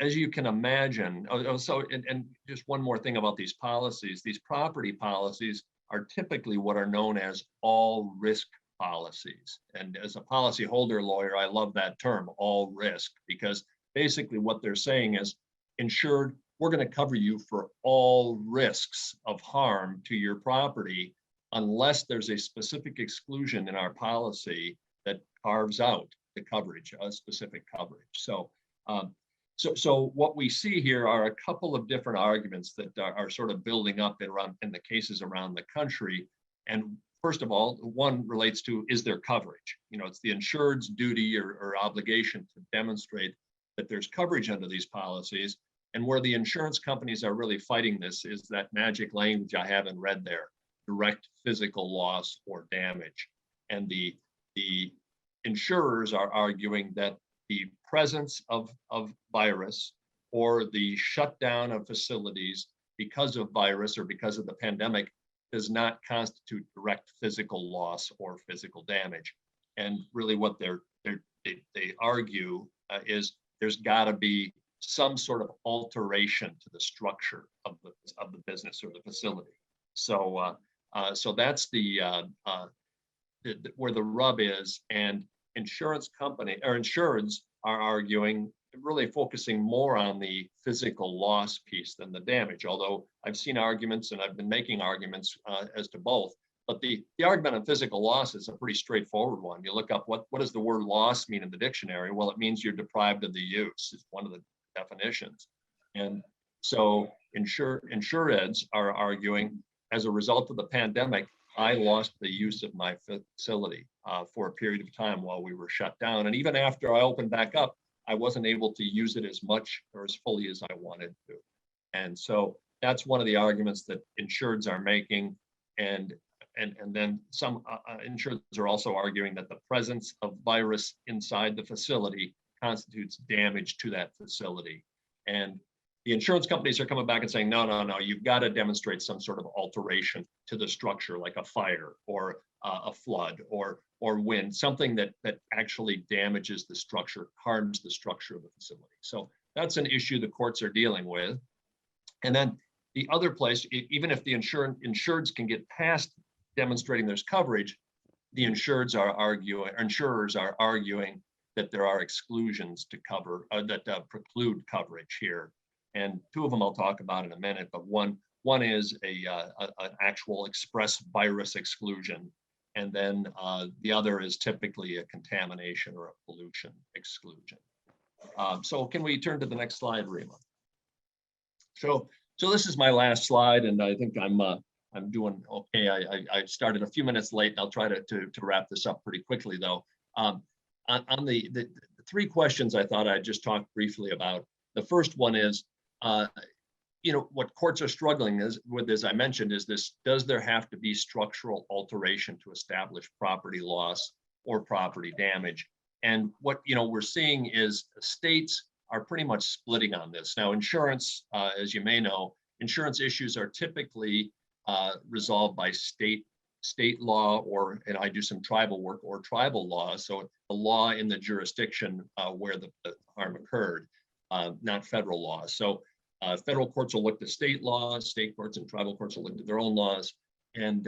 as you can imagine, and just one more thing about these policies, these property policies are typically what are known as all risk policies. And as a policyholder lawyer, I love that term, all risk, because basically what they're saying is, insured, we're going to cover you for all risks of harm to your property unless there's a specific exclusion in our policy that carves out the coverage, a specific coverage. So what we see here are a couple of different arguments that are sort of building up in the cases around the country. And first of all, one relates to, is there coverage? It's the insured's duty or obligation to demonstrate that there's coverage under these policies. And where the insurance companies are really fighting this is that magic language I haven't read there, direct physical loss or damage. And the insurers are arguing that the presence of virus or the shutdown of facilities because of virus or because of the pandemic does not constitute direct physical loss or physical damage. And really what they argue is there's got to be some sort of alteration to the structure of the business or the facility. So that's where the rub is. And insurance company or insureds are arguing really focusing more on the physical loss piece than the damage, although I've seen arguments and I've been making arguments as to both. But the argument on physical loss is a pretty straightforward one. You look up what does the word loss mean in the dictionary? Well, it means you're deprived of the use. It's one of the definitions. And so insureds are arguing, as a result of the pandemic, I lost the use of my facility for a period of time while we were shut down. And even after I opened back up, I wasn't able to use it as much or as fully as I wanted to. And so that's one of the arguments that insureds are making. And then some insureds are also arguing that the presence of virus inside the facility constitutes damage to that facility. And the insurance companies are coming back and saying, no, you've got to demonstrate some sort of alteration to the structure, like a fire or a flood or wind, something that actually damages the structure, harms the structure of the facility. So that's an issue the courts are dealing with. And then the other place, even if the insureds can get past demonstrating there's coverage, the insurers are arguing that there are exclusions to cover that preclude coverage here. And two of them I'll talk about in a minute, but one is an actual express virus exclusion. And then the other is typically a contamination or a pollution exclusion. So can we turn to the next slide, Rima? So this is my last slide, and I think I'm doing okay. I started a few minutes late. I'll try to wrap this up pretty quickly, though. On the three questions I thought I'd just talk briefly about. The first one is, what courts are struggling with, as I mentioned, is this: does there have to be structural alteration to establish property loss or property damage? And what we're seeing is states are pretty much splitting on this. Now, insurance, as you may know, insurance issues are typically resolved by state law, and I do some tribal work, or tribal law. So the law in the jurisdiction where the harm occurred, not federal law. So federal courts will look to state laws, state courts and tribal courts will look to their own laws. And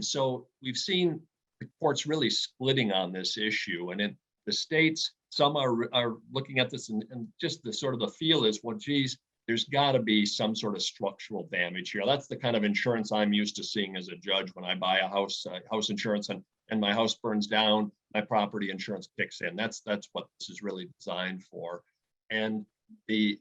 so we've seen the courts really splitting on this issue. And in the states, some are looking at this and just the sort of the feel is, well, geez, there's got to be some sort of structural damage here. That's the kind of insurance I'm used to seeing as a judge when I buy a house insurance and my house burns down, my property insurance kicks in. That's what this is really designed for. And the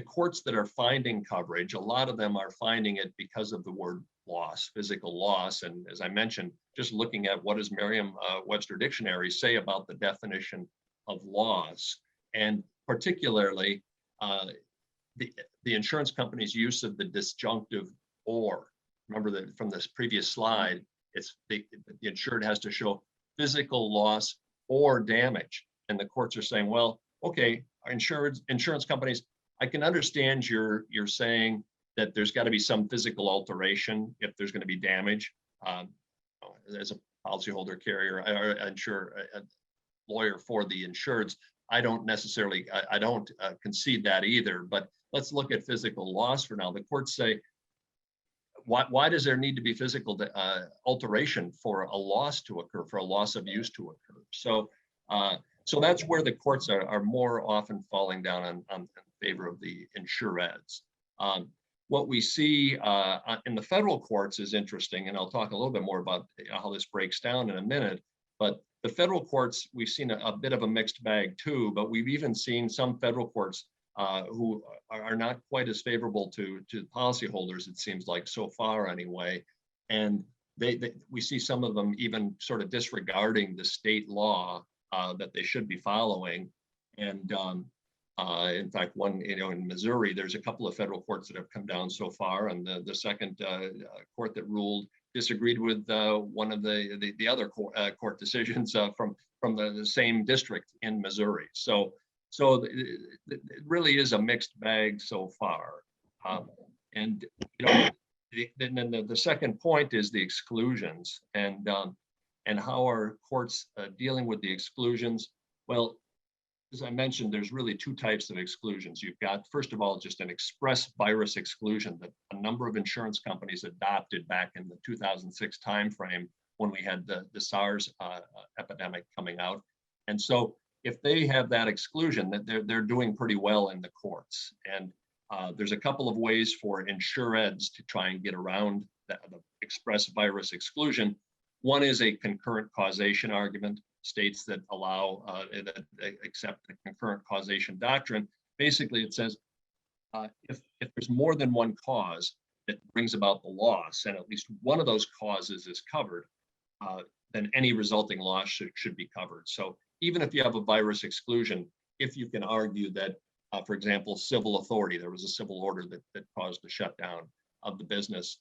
courts that are finding coverage, a lot of them are finding it because of the word loss, physical loss. And as I mentioned, just looking at what does Merriam-Webster dictionary say about the definition of loss, and particularly the insurance company's use of the disjunctive or. Remember that from this previous slide, it's the insured has to show physical loss or damage. And the courts are saying, well, okay, insurance companies, I can understand you're saying that there's got to be some physical alteration if there's going to be damage. As a policyholder, carrier, a lawyer for the insureds, I don't necessarily, I don't concede that either, but let's look at physical loss for now. The courts say, why does there need to be physical alteration for a loss to occur, for a loss of use to occur? So that's where the courts are more often falling down on favor of the insureds. What we see in the federal courts is interesting, and I'll talk a little bit more about how this breaks down in a minute, but the federal courts, we've seen a bit of a mixed bag too, but we've even seen some federal courts who are not quite as favorable to policyholders, it seems like so far anyway. And we see some of them even sort of disregarding the state law that they should be following. And in fact, one, in Missouri, there's a couple of federal courts that have come down so far, and the second court that ruled disagreed with one of the other court decisions from the same district in Missouri. So it really is a mixed bag so far. And then the second point is the exclusions, and how are courts dealing with the exclusions? Well, as I mentioned, there's really two types of exclusions. You've got, first of all, just an express virus exclusion that a number of insurance companies adopted back in the 2006 timeframe when we had the SARS epidemic coming out. And so if they have that exclusion, that they're doing pretty well in the courts. And there's a couple of ways for insureds to try and get around the express virus exclusion. One is a concurrent causation argument. States that allow that accept the concurrent causation doctrine. Basically, it says if there's more than one cause that brings about the loss, and at least one of those causes is covered, then any resulting loss should be covered. So even if you have a virus exclusion, if you can argue that, for example, civil authority, there was a civil order that caused the shutdown of the business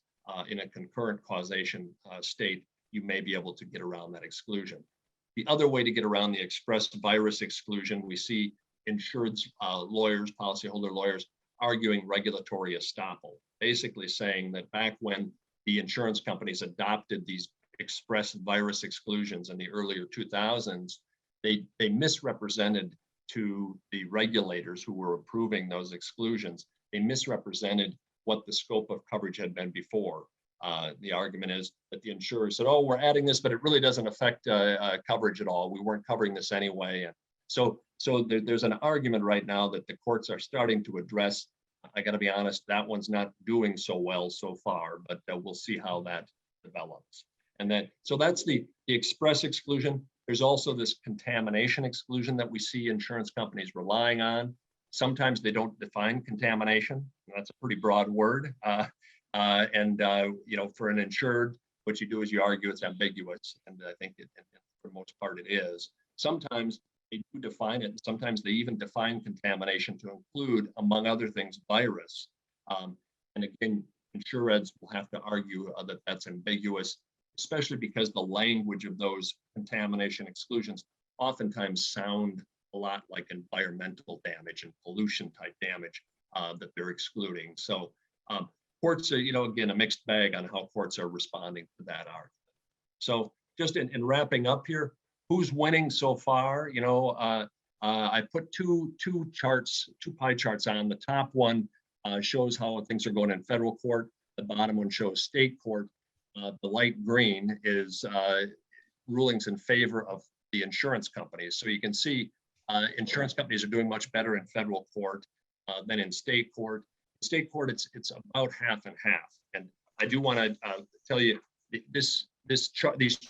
in a concurrent causation state, you may be able to get around that exclusion. The other way to get around the express virus exclusion, we see insured lawyers, policyholder lawyers, arguing regulatory estoppel, basically saying that back when the insurance companies adopted these express virus exclusions in the earlier 2000s, they misrepresented to the regulators who were approving those exclusions, they misrepresented what the scope of coverage had been before. The argument is that the insurer said, oh, we're adding this, but it really doesn't affect coverage at all. We weren't covering this anyway. And so there's an argument right now that the courts are starting to address. I got to be honest, that one's not doing so well so far, but we'll see how that develops. And then, so that's the express exclusion. There's also this contamination exclusion that we see insurance companies relying on. Sometimes they don't define contamination. That's a pretty broad word. You know, for an insured, what you do is you argue it's ambiguous, and I think for the most part it is. Sometimes they do define it, and sometimes they even define contamination to include, among other things, virus. And again, insureds will have to argue that that's ambiguous, especially because the language of those contamination exclusions oftentimes sound a lot like environmental damage and pollution type damage that they're excluding. So courts are, you know, again, a mixed bag on how courts are responding to that argument. So just in wrapping up here, who's winning so far? You know, I put two pie charts on. The top one shows how things are going in federal court. The bottom one shows state court. The light green is rulings in favor of the insurance companies. So you can see insurance companies are doing much better in federal court than in state court. State court, it's about half and half. And I do want to tell you, these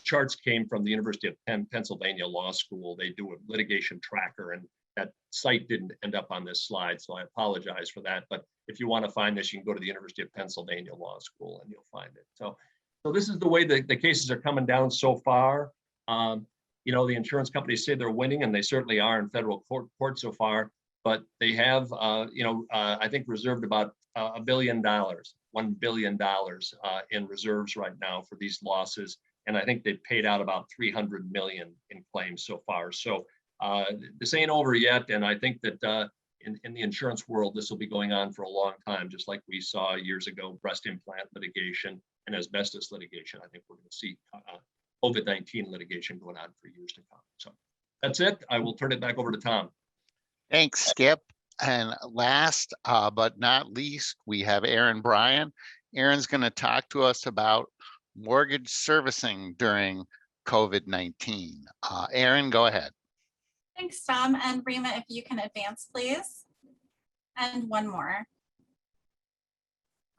charts came from the University of Pennsylvania Law School. They do a litigation tracker, and that site didn't end up on this slide, so I apologize for that. But if you want to find this, you can go to the University of Pennsylvania Law School and you'll find it. So this is the way the cases are coming down so far. You know, the insurance companies say they're winning, and they certainly are in federal court so far. But they have, you know, I think reserved about $1 billion in reserves right now for these losses. And I think they've paid out about $300 million in claims so far. So this ain't over yet. And I think that in the insurance world, this will be going on for a long time, just like we saw years ago, breast implant litigation and asbestos litigation. I think we're going to see COVID-19 litigation going on for years to come. So that's it. I will turn it back over to Tom. Thanks, Skip. And last but not least, we have Erin Bryan. Erin's going to talk to us about mortgage servicing during COVID-19. Erin, go ahead. Thanks, Tom. And Rima, if you can advance, please. And one more.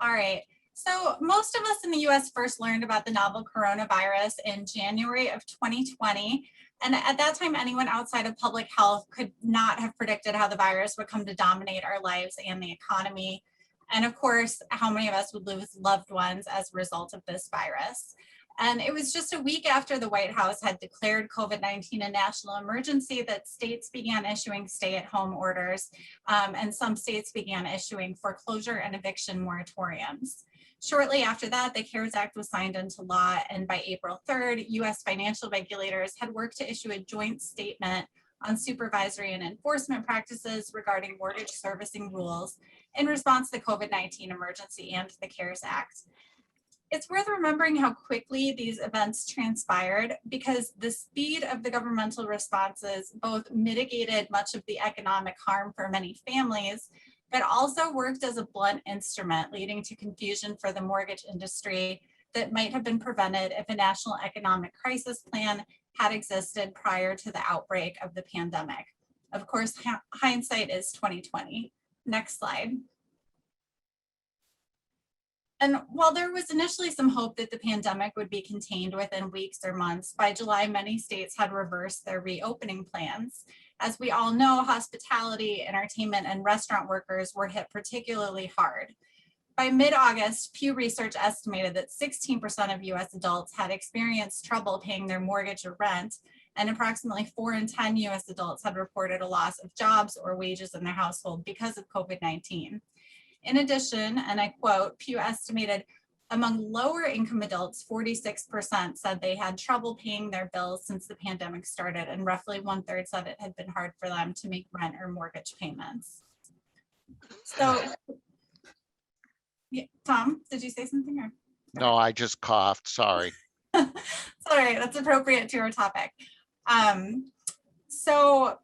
All right. So most of us in the US first learned about the novel coronavirus in January of 2020. And at that time, anyone outside of public health could not have predicted how the virus would come to dominate our lives and the economy. And of course, how many of us would lose loved ones as a result of this virus. And it was just a week after the White House had declared COVID-19 a national emergency that states began issuing stay-at-home orders, and some states began issuing foreclosure and eviction moratoriums. Shortly after that, the CARES Act was signed into law, and by April 3rd, US financial regulators had worked to issue a joint statement on supervisory and enforcement practices regarding mortgage servicing rules in response to the COVID-19 emergency and the CARES Act. It's worth remembering how quickly these events transpired, because the speed of the governmental responses both mitigated much of the economic harm for many families, but also worked as a blunt instrument, leading to confusion for the mortgage industry that might have been prevented if a national economic crisis plan had existed prior to the outbreak of the pandemic. Of course, hindsight is 2020. Next slide. And while there was initially some hope that the pandemic would be contained within weeks or months, by July, many states had reversed their reopening plans. As we all know, hospitality, entertainment, and restaurant workers were hit particularly hard. By mid-August, Pew Research estimated that 16% of US adults had experienced trouble paying their mortgage or rent, and approximately 4 in 10 US adults had reported a loss of jobs or wages in their household because of COVID-19. In addition, and I quote, Pew estimated among lower income adults, 46% said they had trouble paying their bills since the pandemic started, and roughly 1/3 said it had been hard for them to make rent or mortgage payments. So, yeah, Tom, did you say something? Or? No, I just coughed, sorry. Sorry, that's appropriate to our topic. So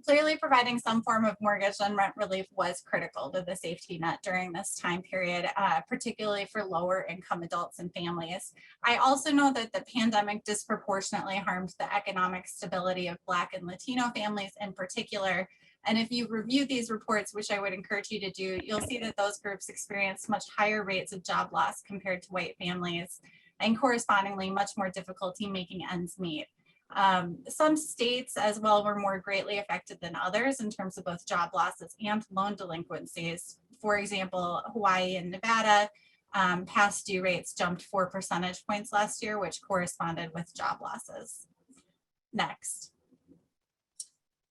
clearly providing some form of mortgage and rent relief was critical to the safety net during this time period, particularly for lower income adults and families. I also know that the pandemic disproportionately harmed the economic stability of Black and Latino families in particular. And if you review these reports, which I would encourage you to do, you'll see that those groups experienced much higher rates of job loss compared to white families, and correspondingly much more difficulty making ends meet. Some states as well were more greatly affected than others in terms of both job losses and loan delinquencies. For example, Hawaii and Nevada, past due rates jumped 4 percentage points last year, which corresponded with job losses. Next.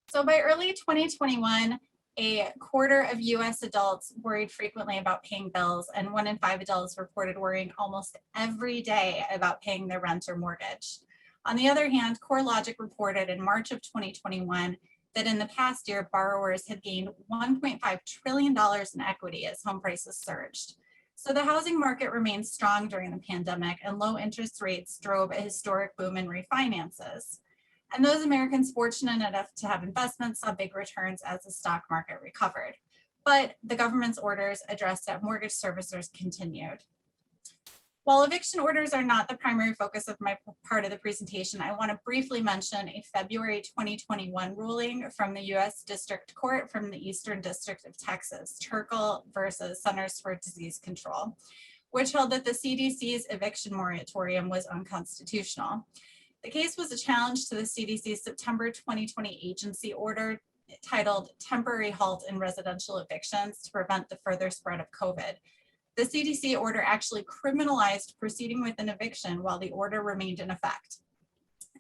So by early 2021, a quarter of US adults worried frequently about paying bills, and 1 in 5 adults reported worrying almost every day about paying their rent or mortgage. On the other hand, CoreLogic reported in March of 2021 that in the past year, borrowers had gained $1.5 trillion in equity as home prices surged. So the housing market remained strong during the pandemic, and low interest rates drove a historic boom in refinances. And those Americans fortunate enough to have investments saw big returns as the stock market recovered. But the government's orders addressed at mortgage servicers continued. While eviction orders are not the primary focus of my part of the presentation, I want to briefly mention a February 2021 ruling from the U.S. District Court from the Eastern District of Texas, Turkle versus Centers for Disease Control, which held that the CDC's eviction moratorium was unconstitutional. The case was a challenge to the CDC's September 2020 agency order titled Temporary Halt in Residential Evictions to Prevent the Further Spread of COVID. The CDC order actually criminalized proceeding with an eviction while the order remained in effect.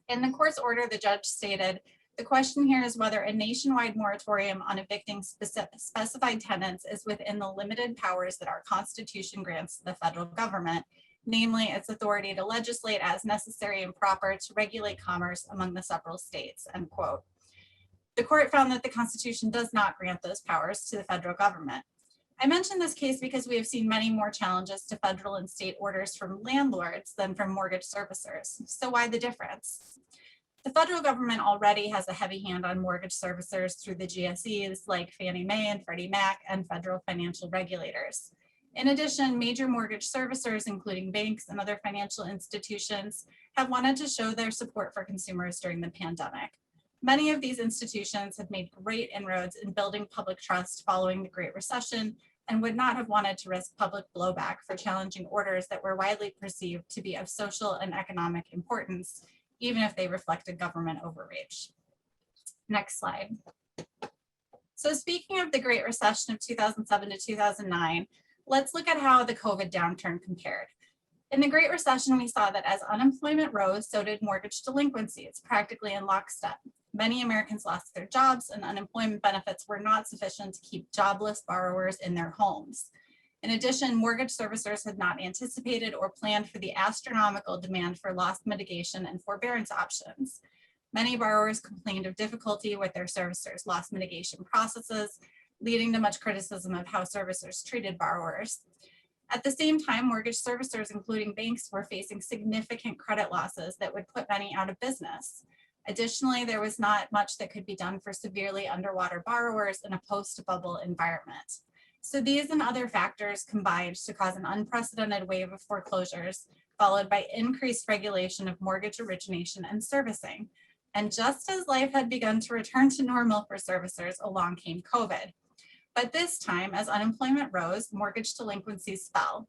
In the court's order, the judge stated, the question here is whether a nationwide moratorium on evicting specified tenants is within the limited powers that our Constitution grants to the federal government, namely its authority to legislate as necessary and proper to regulate commerce among the several states, end quote. The court found that the Constitution does not grant those powers to the federal government. I mention this case because we have seen many more challenges to federal and state orders from landlords than from mortgage servicers. So why the difference? The federal government already has a heavy hand on mortgage servicers through the GSEs like Fannie Mae and Freddie Mac and federal financial regulators. In addition, major mortgage servicers, including banks and other financial institutions, have wanted to show their support for consumers during the pandemic. Many of these institutions have made great inroads in building public trust following the Great Recession and would not have wanted to risk public blowback for challenging orders that were widely perceived to be of social and economic importance, even if they reflected government overreach. Next slide. So speaking of the Great Recession of 2007 to 2009, let's look at how the COVID downturn compared. In the Great Recession, we saw that as unemployment rose, so did mortgage delinquencies, practically in lockstep. Many Americans lost their jobs, and unemployment benefits were not sufficient to keep jobless borrowers in their homes. In addition, mortgage servicers had not anticipated or planned for the astronomical demand for loss mitigation and forbearance options. Many borrowers complained of difficulty with their servicers' loss mitigation processes, leading to much criticism of how servicers treated borrowers. At the same time, mortgage servicers, including banks, were facing significant credit losses that would put many out of business. Additionally, there was not much that could be done for severely underwater borrowers in a post-bubble environment. So these and other factors combined to cause an unprecedented wave of foreclosures, followed by increased regulation of mortgage origination and servicing. And just as life had begun to return to normal for servicers, along came COVID. But this time, as unemployment rose, mortgage delinquencies fell.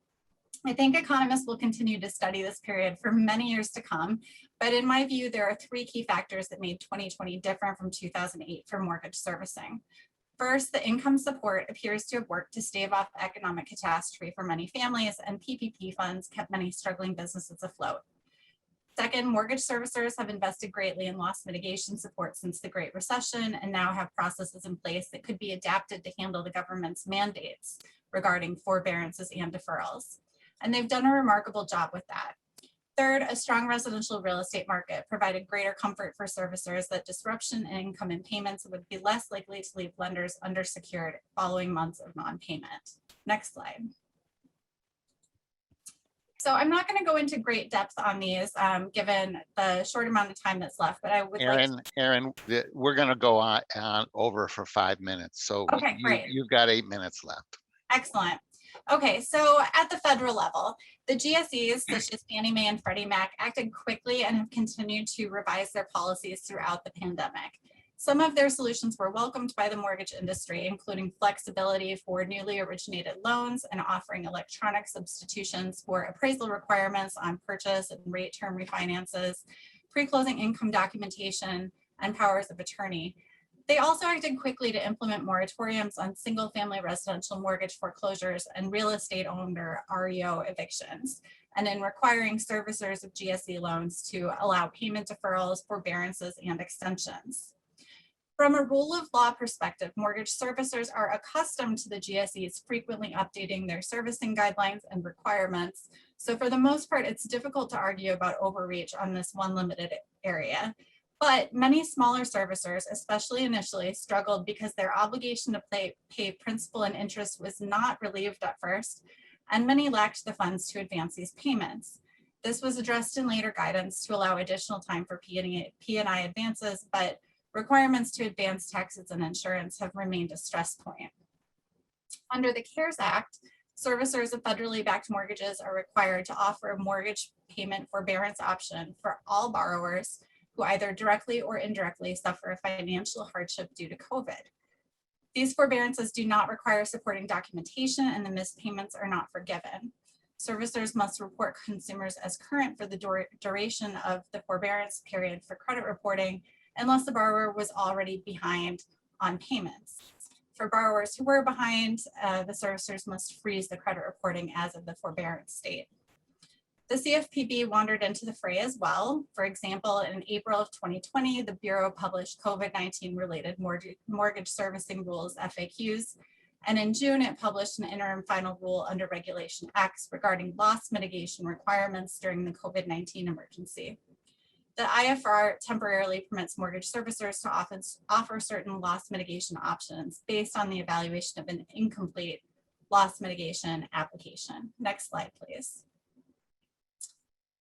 I think economists will continue to study this period for many years to come, but in my view, there are three key factors that made 2020 different from 2008 for mortgage servicing. First, the income support appears to have worked to stave off economic catastrophe for many families, and PPP funds kept many struggling businesses afloat. Second, mortgage servicers have invested greatly in loss mitigation support since the Great Recession and now have processes in place that could be adapted to handle the government's mandates regarding forbearances and deferrals. And they've done a remarkable job with that. Third, a strong residential real estate market provided greater comfort for servicers that disruption in income and payments would be less likely to leave lenders undersecured following months of non-payment. Next slide. So I'm not going to go into great depth on these given the short amount of time that's left, but I would Erin, we're going to go on over for 5 minutes. So okay, great. You've got 8 minutes left. Excellent. Okay, so at the federal level, the GSEs, such as Fannie Mae and Freddie Mac, acted quickly and have continued to revise their policies throughout the pandemic. Some of their solutions were welcomed by the mortgage industry, including flexibility for newly originated loans and offering electronic substitutions for appraisal requirements on purchase and rate term refinances, pre-closing income documentation, and powers of attorney. They also acted quickly to implement moratoriums on single-family residential mortgage foreclosures and real estate owner REO evictions, and in requiring servicers of GSE loans to allow payment deferrals, forbearances, and extensions. From a rule of law perspective, mortgage servicers are accustomed to the GSEs frequently updating their servicing guidelines and requirements. So for the most part, it's difficult to argue about overreach on this one limited area. But many smaller servicers, especially initially, struggled because their obligation to pay principal and interest was not relieved at first, and many lacked the funds to advance these payments. This was addressed in later guidance to allow additional time for P&I advances, but requirements to advance taxes and insurance have remained a stress point. Under the CARES Act, servicers of federally backed mortgages are required to offer a mortgage payment forbearance option for all borrowers who either directly or indirectly suffer a financial hardship due to COVID. These forbearances do not require supporting documentation and the missed payments are not forgiven. Servicers must report consumers as current for the duration of the forbearance period for credit reporting unless the borrower was already behind on payments. For borrowers who were behind, the servicers must freeze the credit reporting as of the forbearance date. The CFPB wandered into the fray as well. For example, in April of 2020, the Bureau published COVID-19 related mortgage servicing rules, FAQs, and in June, it published an interim final rule under Regulation X regarding loss mitigation requirements during the COVID-19 emergency. The IFR temporarily permits mortgage servicers to offer certain loss mitigation options based on the evaluation of an incomplete loss mitigation application. Next slide, please.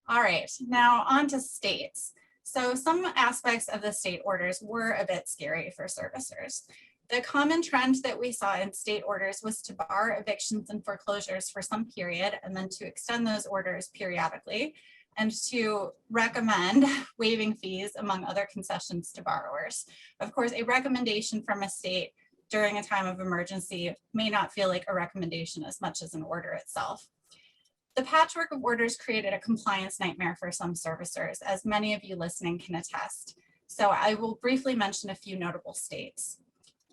All right, now on to states. So some aspects of the state orders were a bit scary for servicers. The common trend that we saw in state orders was to bar evictions and foreclosures for some period and then to extend those orders periodically, and to recommend waiving fees among other concessions to borrowers. Of course, a recommendation from a state during a time of emergency may not feel like a recommendation as much as an order itself. The patchwork of orders created a compliance nightmare for some servicers, as many of you listening can attest. So I will briefly mention a few notable states.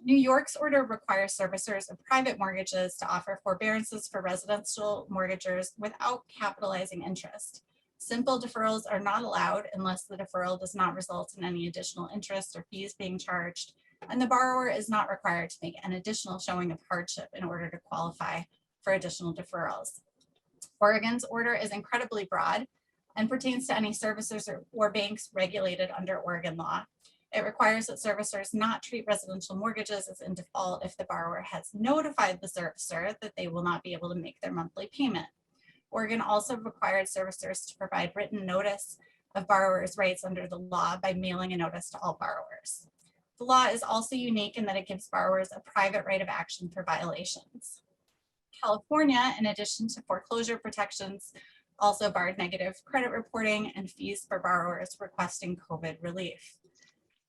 New York's order requires servicers of private mortgages to offer forbearances for residential mortgagors without capitalizing interest. Simple deferrals are not allowed unless the deferral does not result in any additional interest or fees being charged, and the borrower is not required to make an additional showing of hardship in order to qualify for additional deferrals. Oregon's order is incredibly broad and pertains to any servicers or banks regulated under Oregon law. It requires that servicers not treat residential mortgages as in default if the borrower has notified the servicer that they will not be able to make their monthly payment. Oregon also required servicers to provide written notice of borrowers' rights under the law by mailing a notice to all borrowers. The law is also unique in that it gives borrowers a private right of action for violations. California, in addition to foreclosure protections, also barred negative credit reporting and fees for borrowers requesting COVID relief.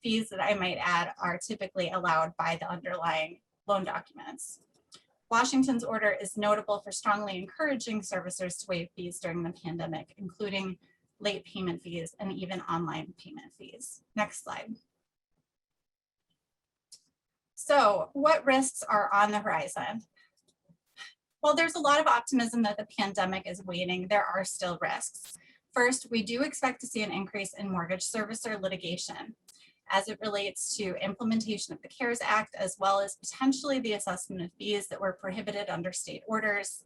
Fees that I might add are typically allowed by the underlying loan documents. Washington's order is notable for strongly encouraging servicers to waive fees during the pandemic, including late payment fees and even online payment fees. Next slide. So what risks are on the horizon? Well, there's a lot of optimism that the pandemic is waning. There are still risks. First, we do expect to see an increase in mortgage servicer litigation as it relates to implementation of the CARES Act, as well as potentially the assessment of fees that were prohibited under state orders,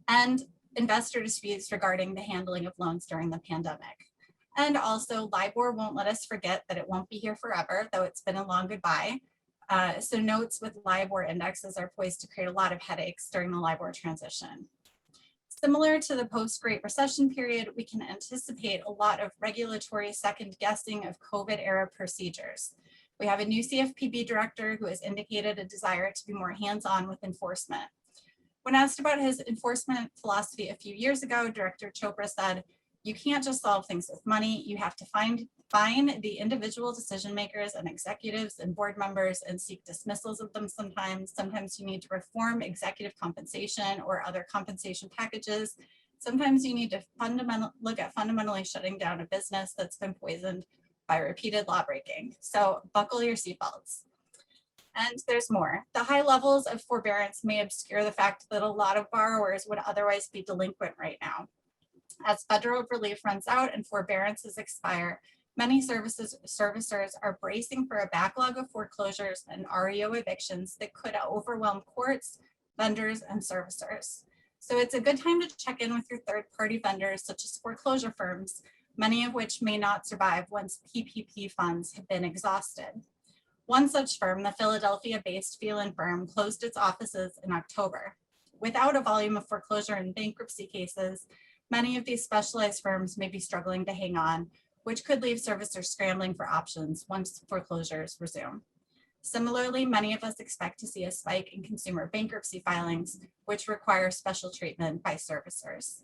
and investor disputes regarding the handling of loans during the pandemic. And also, LIBOR won't let us forget that it won't be here forever, though it's been a long goodbye. So notes with LIBOR indexes are poised to create a lot of headaches during the LIBOR transition. Similar to the post-Great Recession period, we can anticipate a lot of regulatory second guessing of COVID era procedures. We have a new CFPB director who has indicated a desire to be more hands-on with enforcement. When asked about his enforcement philosophy a few years ago, Director Chopra said, "You can't just solve things with money. You have to find the individual decision makers and executives and board members and seek dismissals of them sometimes. Sometimes you need to reform executive compensation or other compensation packages. Sometimes you need to look at fundamentally shutting down a business that's been poisoned by repeated law breaking. So buckle your seatbelts." And there's more. The high levels of forbearance may obscure the fact that a lot of borrowers would otherwise be delinquent right now. As federal relief runs out and forbearances expire, many servicers are bracing for a backlog of foreclosures and REO evictions that could overwhelm courts, vendors, and servicers. So it's a good time to check in with your third-party vendors, such as foreclosure firms, many of which may not survive once PPP funds have been exhausted. One such firm, the Philadelphia-based Phelan firm, closed its offices in October. Without a volume of foreclosure and bankruptcy cases, many of these specialized firms may be struggling to hang on, which could leave servicers scrambling for options once foreclosures resume. Similarly, many of us expect to see a spike in consumer bankruptcy filings, which require special treatment by servicers.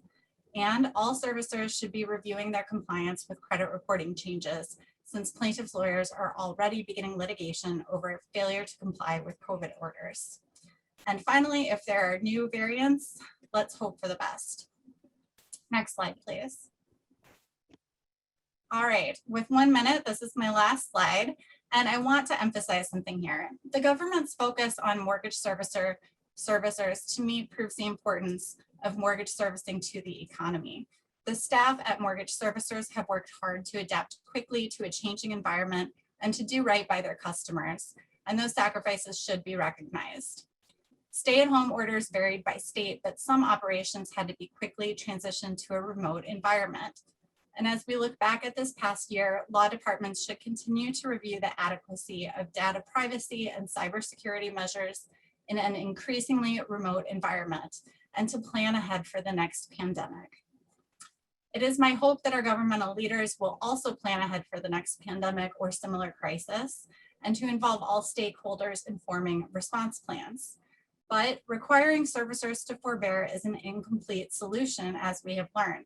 And all servicers should be reviewing their compliance with credit reporting changes, since plaintiffs' lawyers are already beginning litigation over failure to comply with COVID orders. And finally, if there are new variants, let's hope for the best. Next slide, please. All right, with 1 minute, this is my last slide, and I want to emphasize something here. The government's focus on mortgage servicers to me proves the importance of mortgage servicing to the economy. The staff at mortgage servicers have worked hard to adapt quickly to a changing environment and to do right by their customers, and those sacrifices should be recognized. Stay-at-home orders varied by state, but some operations had to be quickly transitioned to a remote environment. And as we look back at this past year, law departments should continue to review the adequacy of data privacy and cybersecurity measures in an increasingly remote environment and to plan ahead for the next pandemic. It is my hope that our governmental leaders will also plan ahead for the next pandemic or similar crisis and to involve all stakeholders in forming response plans. But requiring servicers to forbear is an incomplete solution, as we have learned.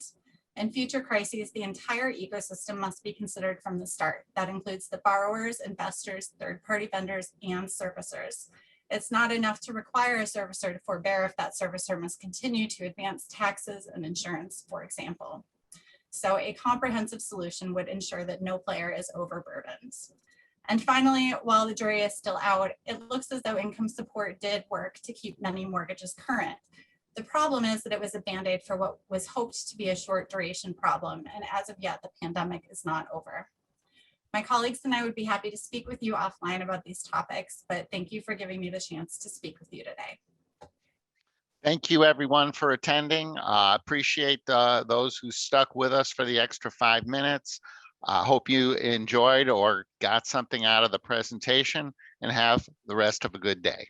In future crises, the entire ecosystem must be considered from the start. That includes the borrowers, investors, third-party vendors, and servicers. It's not enough to require a servicer to forbear if that servicer must continue to advance taxes and insurance, for example. So a comprehensive solution would ensure that no player is overburdened. And finally, while the jury is still out, it looks as though income support did work to keep many mortgages current. The problem is that it was a Band-Aid for what was hoped to be a short duration problem, and as of yet, the pandemic is not over. My colleagues and I would be happy to speak with you offline about these topics, but thank you for giving me the chance to speak with you today. Thank you, everyone, for attending. Appreciate those who stuck with us for the extra 5 minutes. Hope you enjoyed or got something out of the presentation, and have the rest of a good day.